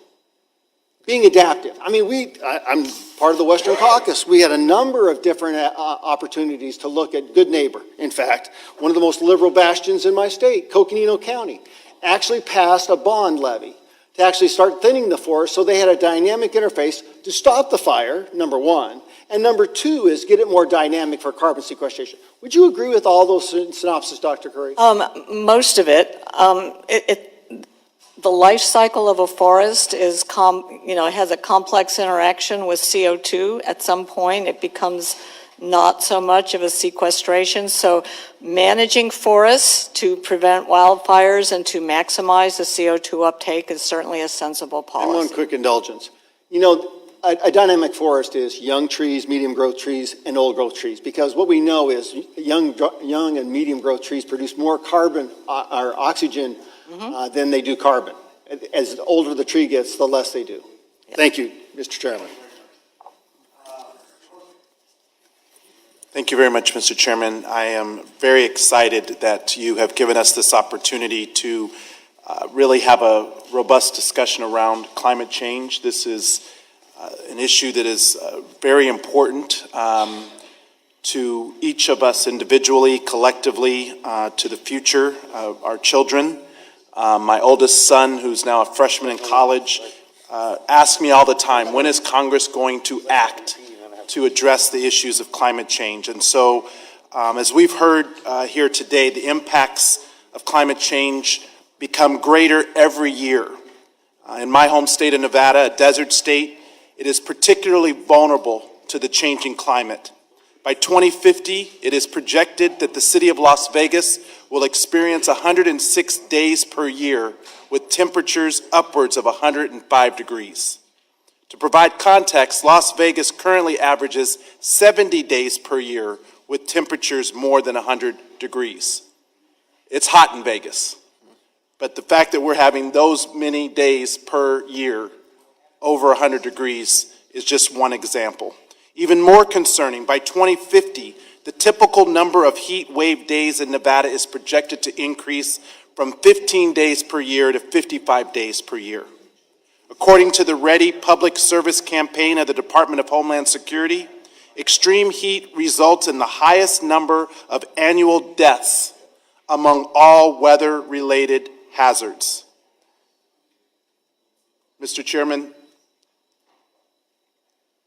being adaptive. I mean, I'm part of the Western Caucus. We had a number of different opportunities to look at Good Neighbor. In fact, one of the most liberal bastions in my state, Coconino County, actually passed a bond levy to actually start thinning the forest, so they had a dynamic interface to stop the fire, number one, and number two is get it more dynamic for carbon sequestration. Would you agree with all those synopses, Dr. Curry?
Most of it. The life cycle of a forest is, it has a complex interaction with CO2. At some point, it becomes not so much of a sequestration. So managing forests to prevent wildfires and to maximize the CO2 uptake is certainly a sensible policy.
And one quick indulgence. You know, a dynamic forest is young trees, medium growth trees, and old growth trees, because what we know is young and medium growth trees produce more carbon or oxygen than they do carbon. As the older the tree gets, the less they do. Yeah. Thank you, Mr. Chairman.
Thank you very much, Mr. Chairman. I am very excited that you have given us this opportunity to really have a robust discussion around climate change. This is an issue that is very important to each of us individually, collectively, to the future of our children. My oldest son, who's now a freshman in college, asks me all the time, when is Congress going to act to address the issues of climate change? And so, as we've heard here today, the impacts of climate change become greater every year. In my home state of Nevada, a desert state, it is particularly vulnerable to the changing climate. By 2050, it is projected that the city of Las Vegas will experience 106 days per year with temperatures upwards of 105 degrees. To provide context, Las Vegas currently averages 70 days per year with temperatures more than 100 degrees. It's hot in Vegas, but the fact that we're having those many days per year over 100 degrees is just one example. Even more concerning, by 2050, the typical number of heat wave days in Nevada is projected to increase from 15 days per year to 55 days per year. According to the Ready Public Service Campaign of the Department of Homeland Security, extreme heat results in the highest number of annual deaths among all weather-related hazards. Mr. Chairman,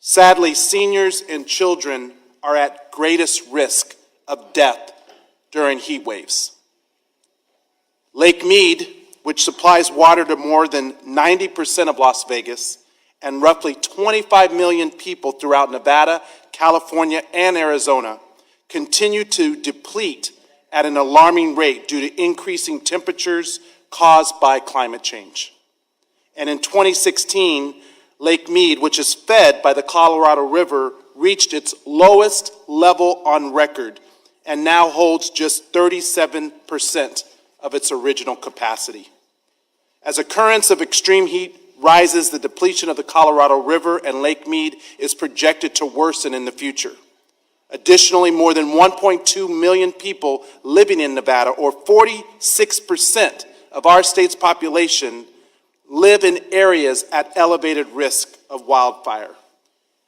sadly, seniors and children are at greatest risk of death during heat waves. Lake Mead, which supplies water to more than 90% of Las Vegas and roughly 25 million people throughout Nevada, California, and Arizona, continue to deplete at an alarming rate due to increasing temperatures caused by climate change. And in 2016, Lake Mead, which is fed by the Colorado River, reached its lowest level on record and now holds just 37% of its original capacity. As occurrence of extreme heat rises, the depletion of the Colorado River and Lake Mead is projected to worsen in the future. Additionally, more than 1.2 million people living in Nevada, or 46% of our state's population, live in areas at elevated risk of wildfire.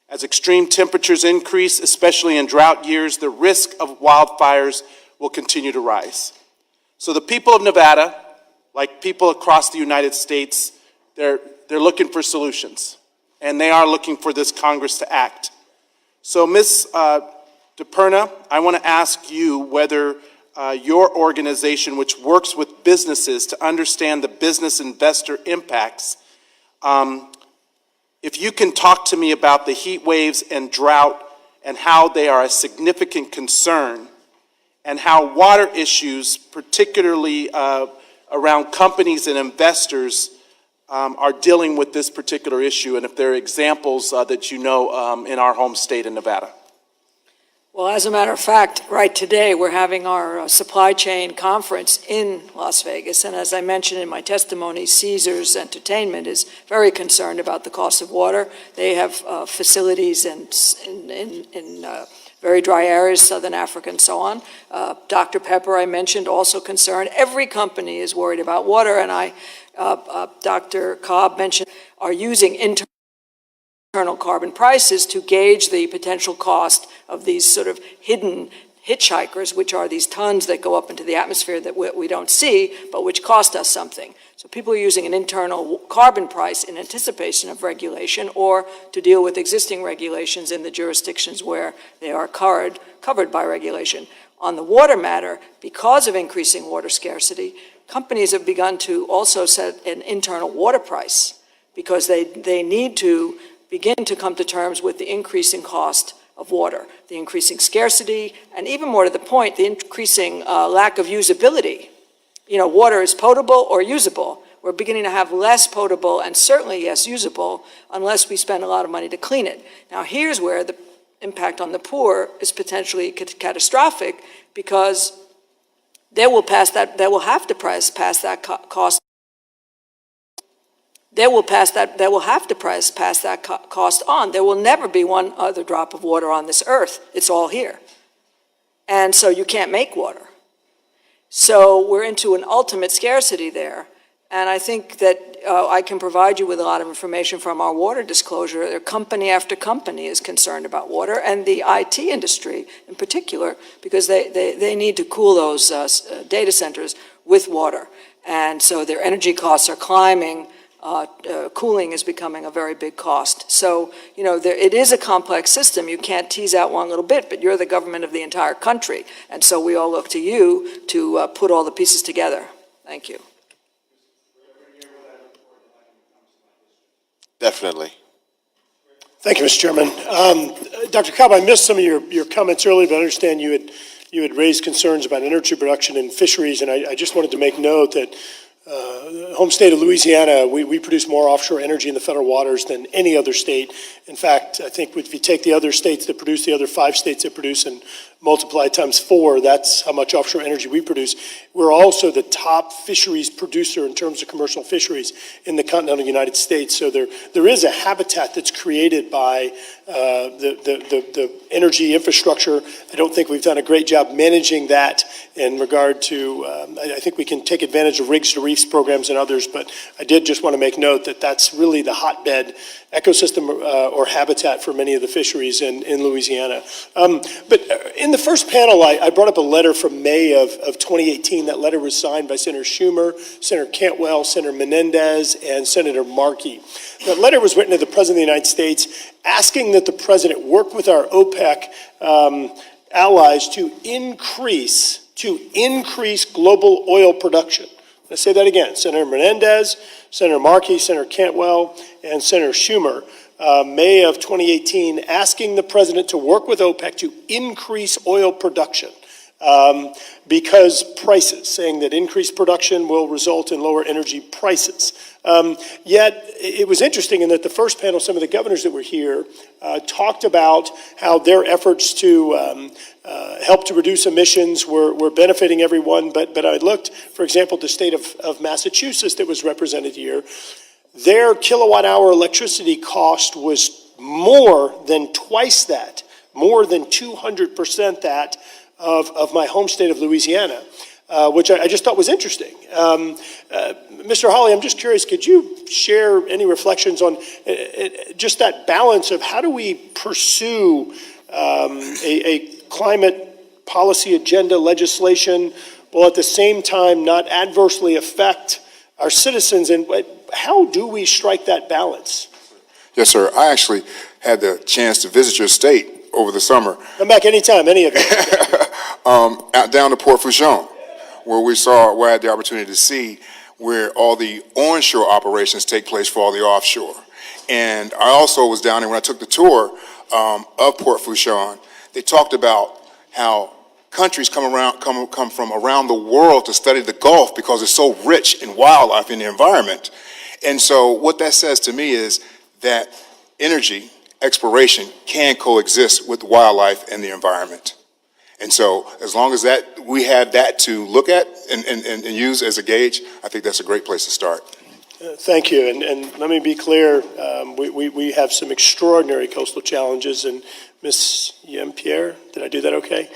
As extreme temperatures increase, especially in drought years, the risk of wildfires will continue to rise. So the people of Nevada, like people across the United States, they're looking for solutions, and they are looking for this Congress to act. So Ms. DePerna, I want to ask you whether your organization, which works with businesses to understand the business investor impacts, if you can talk to me about the heat waves and drought and how they are a significant concern, and how water issues, particularly around companies and investors, are dealing with this particular issue, and if there are examples that you know in our home state in Nevada.
Well, as a matter of fact, right today, we're having our supply chain conference in Las Vegas. And as I mentioned in my testimony, Caesars Entertainment is very concerned about the cost of water. They have facilities in very dry areas, Southern Africa and so on. Dr. Pepper, I mentioned, also concerned. Every company is worried about water. And Dr. Cobb mentioned, are using internal carbon prices to gauge the potential cost of these sort of hidden hitchhikers, which are these tons that go up into the atmosphere that we don't see, but which cost us something. So people are using an internal carbon price in anticipation of regulation or to deal with existing regulations in the jurisdictions where they are covered by regulation. On the water matter, because of increasing water scarcity, companies have begun to also set an internal water price because they need to begin to come to terms with the increasing cost of water, the increasing scarcity, and even more to the point, the increasing lack of usability. You know, water is potable or usable. We're beginning to have less potable and certainly, yes, usable, unless we spend a lot of money to clean it. Now, here's where the impact on the poor is potentially catastrophic, because they will have to pass that cost. They will have to pass that cost on. There will never be one other drop of water on this earth. It's all here. And so you can't make water. So we're into an ultimate scarcity there. And I think that I can provide you with a lot of information from our water disclosure. Company after company is concerned about water, and the IT industry in particular, because they need to cool those data centers with water. And so their energy costs are climbing. Cooling is becoming a very big cost. So, you know, it is a complex system. You can't tease out one little bit, but you're the government of the entire country. And so we all look to you to put all the pieces together. Thank you.
Definitely.
Thank you, Mr. Chairman. Dr. Cobb, I missed some of your comments earlier, but I understand you had raised concerns about energy production and fisheries, and I just wanted to make note that home state of Louisiana, we produce more offshore energy in the federal waters than any other state. In fact, I think if you take the other states that produce, the other 5 states that produce, and multiply times 4, that's how much offshore energy we produce. We're also the top fisheries producer in terms of commercial fisheries in the continental United States. So there is a habitat that's created by the energy infrastructure. I don't think we've done a great job managing that in regard to, I think we can take advantage of rigs to reefs programs and others, but I did just want to make note that that's really the hotbed ecosystem or habitat for many of the fisheries in Louisiana. But in the first panel, I brought up a letter from May of 2018. That letter was signed by Senator Schumer, Senator Cantwell, Senator Menendez, and Senator Markey. That letter was written to the President of the United States asking that the President work with our OPEC allies to increase global oil production. Let's say that again. Senator Menendez, Senator Markey, Senator Cantwell, and Senator Schumer, May of 2018, asking the President to work with OPEC to increase oil production. because prices, saying that increased production will result in lower energy prices. Yet, it was interesting in that the first panel, some of the governors that were here talked about how their efforts to help to reduce emissions were benefiting everyone. But I looked, for example, the state of Massachusetts that was represented here. Their kilowatt hour electricity cost was more than twice that, more than 200% that of my home state of Louisiana, which I just thought was interesting. Mr. Hawley, I'm just curious, could you share any reflections on just that balance of how do we pursue a climate policy agenda legislation while at the same time not adversely affect our citizens, and how do we strike that balance?
Yes, sir. I actually had the chance to visit your state over the summer.
Come back anytime, any of you.
Out down to Port Fourchon, where I had the opportunity to see where all the onshore operations take place for all the offshore. And I also was down there when I took the tour of Port Fourchon. They talked about how countries come from around the world to study the Gulf because it's so rich in wildlife in the environment. And so what that says to me is that energy exploration can coexist with wildlife and the environment. And so as long as that we have that to look at and use as a gauge, I think that's a great place to start.
Thank you. And let me be clear, we have some extraordinary coastal challenges, and Ms. Pierre, did I do that okay?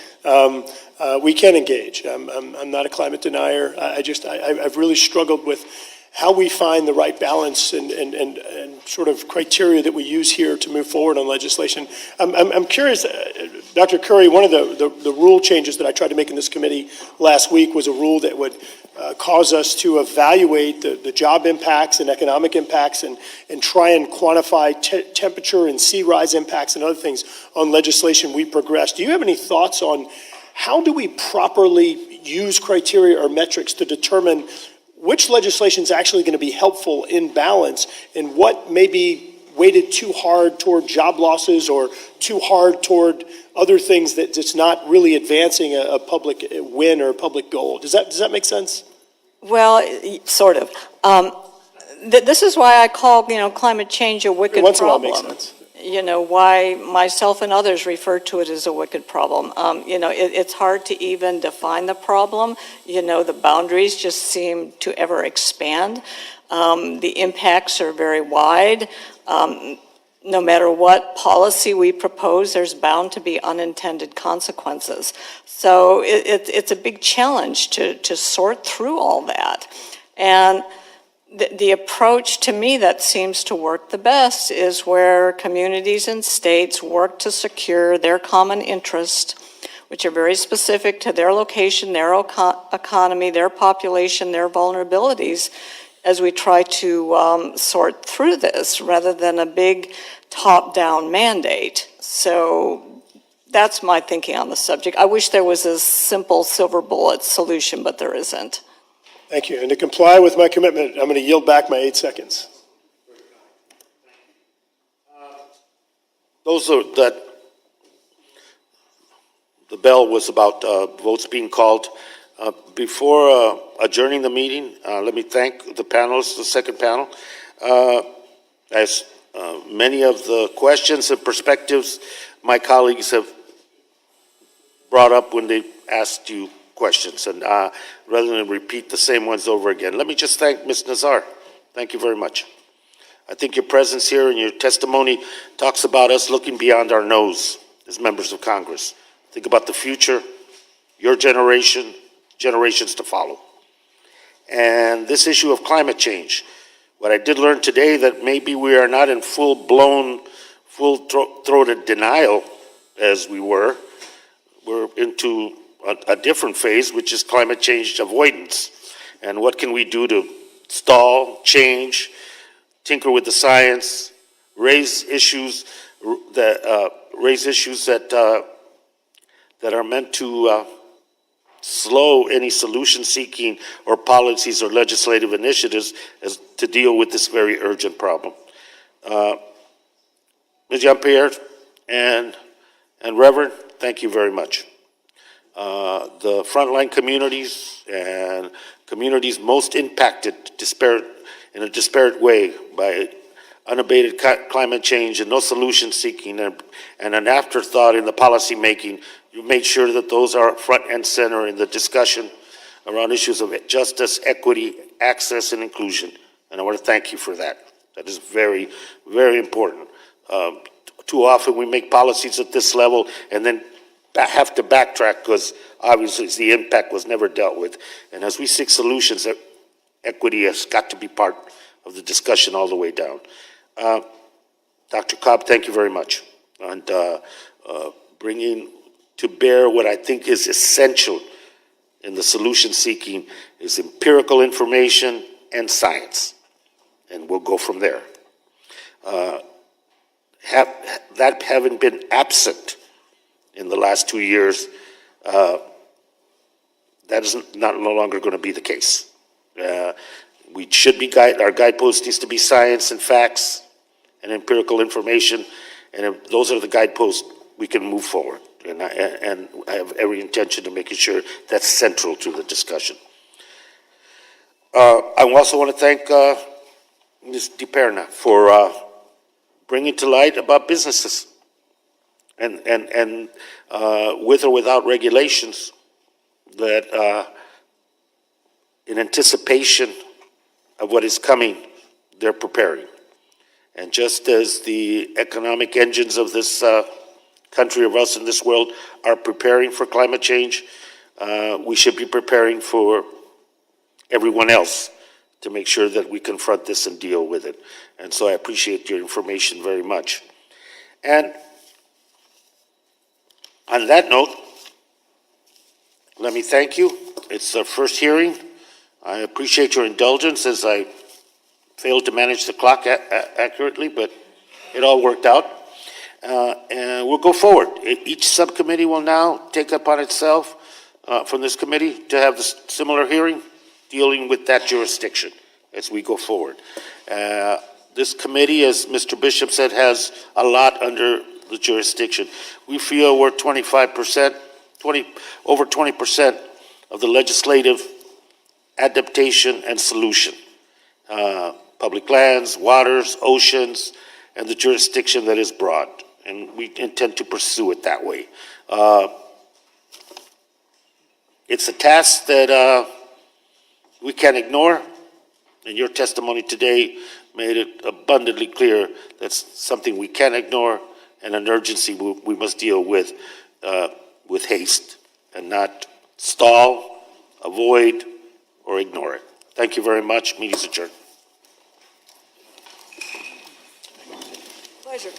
We can engage. I'm not a climate denier. I've really struggled with how we find the right balance and sort of criteria that we use here to move forward on legislation. I'm curious, Dr. Curry, one of the rule changes that I tried to make in this committee last week was a rule that would cause us to evaluate the job impacts and economic impacts and try and quantify temperature and sea rise impacts and other things on legislation we progress. Do you have any thoughts on how do we properly use criteria or metrics to determine which legislation is actually going to be helpful in balance and what may be weighted too hard toward job losses or too hard toward other things that it's not really advancing a public win or a public goal? Does that make sense?
Well, sort of. This is why I call, climate change a wicked
Once
problem.
in a while makes sense.
Why myself and others refer to it as a wicked problem. It's hard to even define the problem. The boundaries just seem to ever expand. The impacts are very wide. No matter what policy we propose, there's bound to be unintended consequences. So it's a big challenge to sort through all that. And the approach to me that seems to work the best is where communities and states work to secure their common interest, which are very specific to their location, their economy, their population, their vulnerabilities, as we try to sort through this rather than a big top-down mandate. So that's my thinking on the subject. I wish there was a simple silver bullet solution, but there isn't.
Thank you. And to comply with my commitment, I'm going to yield back my 8 seconds.
The bell was about votes being called. Before adjourning the meeting, let me thank the panelists, the second panel. As many of the questions and perspectives my colleagues have brought up when they asked you questions, and rather than repeat the same ones over again, let me just thank Ms. Nazar. Thank you very much. I think your presence here and your testimony talks about us looking beyond our nose as members of Congress. Think about the future, your generation, generations to follow. And this issue of climate change, what I did learn today that maybe we are not in full-blown, full-throated denial as we were. We're into a different phase, which is climate change avoidance. And what can we do to stall, change, tinker with the science, raise issues that are meant to slow any solution-seeking or policies or legislative initiatives to deal with this very urgent problem. Ms. Jean-Pierre and Reverend, thank you very much. the frontline communities and communities most impacted in a disparate way by unabated climate change and no solution seeking and an afterthought in the policy making. You made sure that those are front and center in the discussion around issues of justice, equity, access, and inclusion. And I want to thank you for that. That is very, very important. Too often we make policies at this level and then have to backtrack because obviously the impact was never dealt with. And as we seek solutions, equity has got to be part of the discussion all the way down. Dr. Cobb, thank you very much. And bringing to bear what I think is essential in the solution seeking is empirical information and science. And we'll go from there. That having been absent in the last 2 years, that is no longer going to be the case. We should be our guidepost needs to be science and facts and empirical information, and if those are the guideposts, we can move forward. And I have every intention of making sure that's central to the discussion. I also want to thank Ms. DiPerna for bringing to light about businesses and with or without regulations that in anticipation of what is coming, they're preparing. And just as the economic engines of this country, of us in this world, are preparing for climate change, we should be preparing for everyone else to make sure that we confront this and deal with it. And so I appreciate your information very much. And on that note, let me thank you. It's our first hearing. I appreciate your indulgence as I failed to manage the clock accurately, but it all worked out. And we'll go forward. Each subcommittee will now take upon itself from this committee to have this similar hearing dealing with that jurisdiction as we go forward. This committee, as Mr. Bishop said, has a lot under the jurisdiction. We feel we're 25%, over 20% of the legislative adaptation and solution. Public lands, waters, oceans, and the jurisdiction that is broad. And we intend to pursue it that way. It's a task that we can't ignore, and your testimony today made it abundantly clear that's something we can't ignore and an urgency we must deal with haste and not stall, avoid, or ignore it. Thank you very much. Meeting is adjourned.
Pleasure.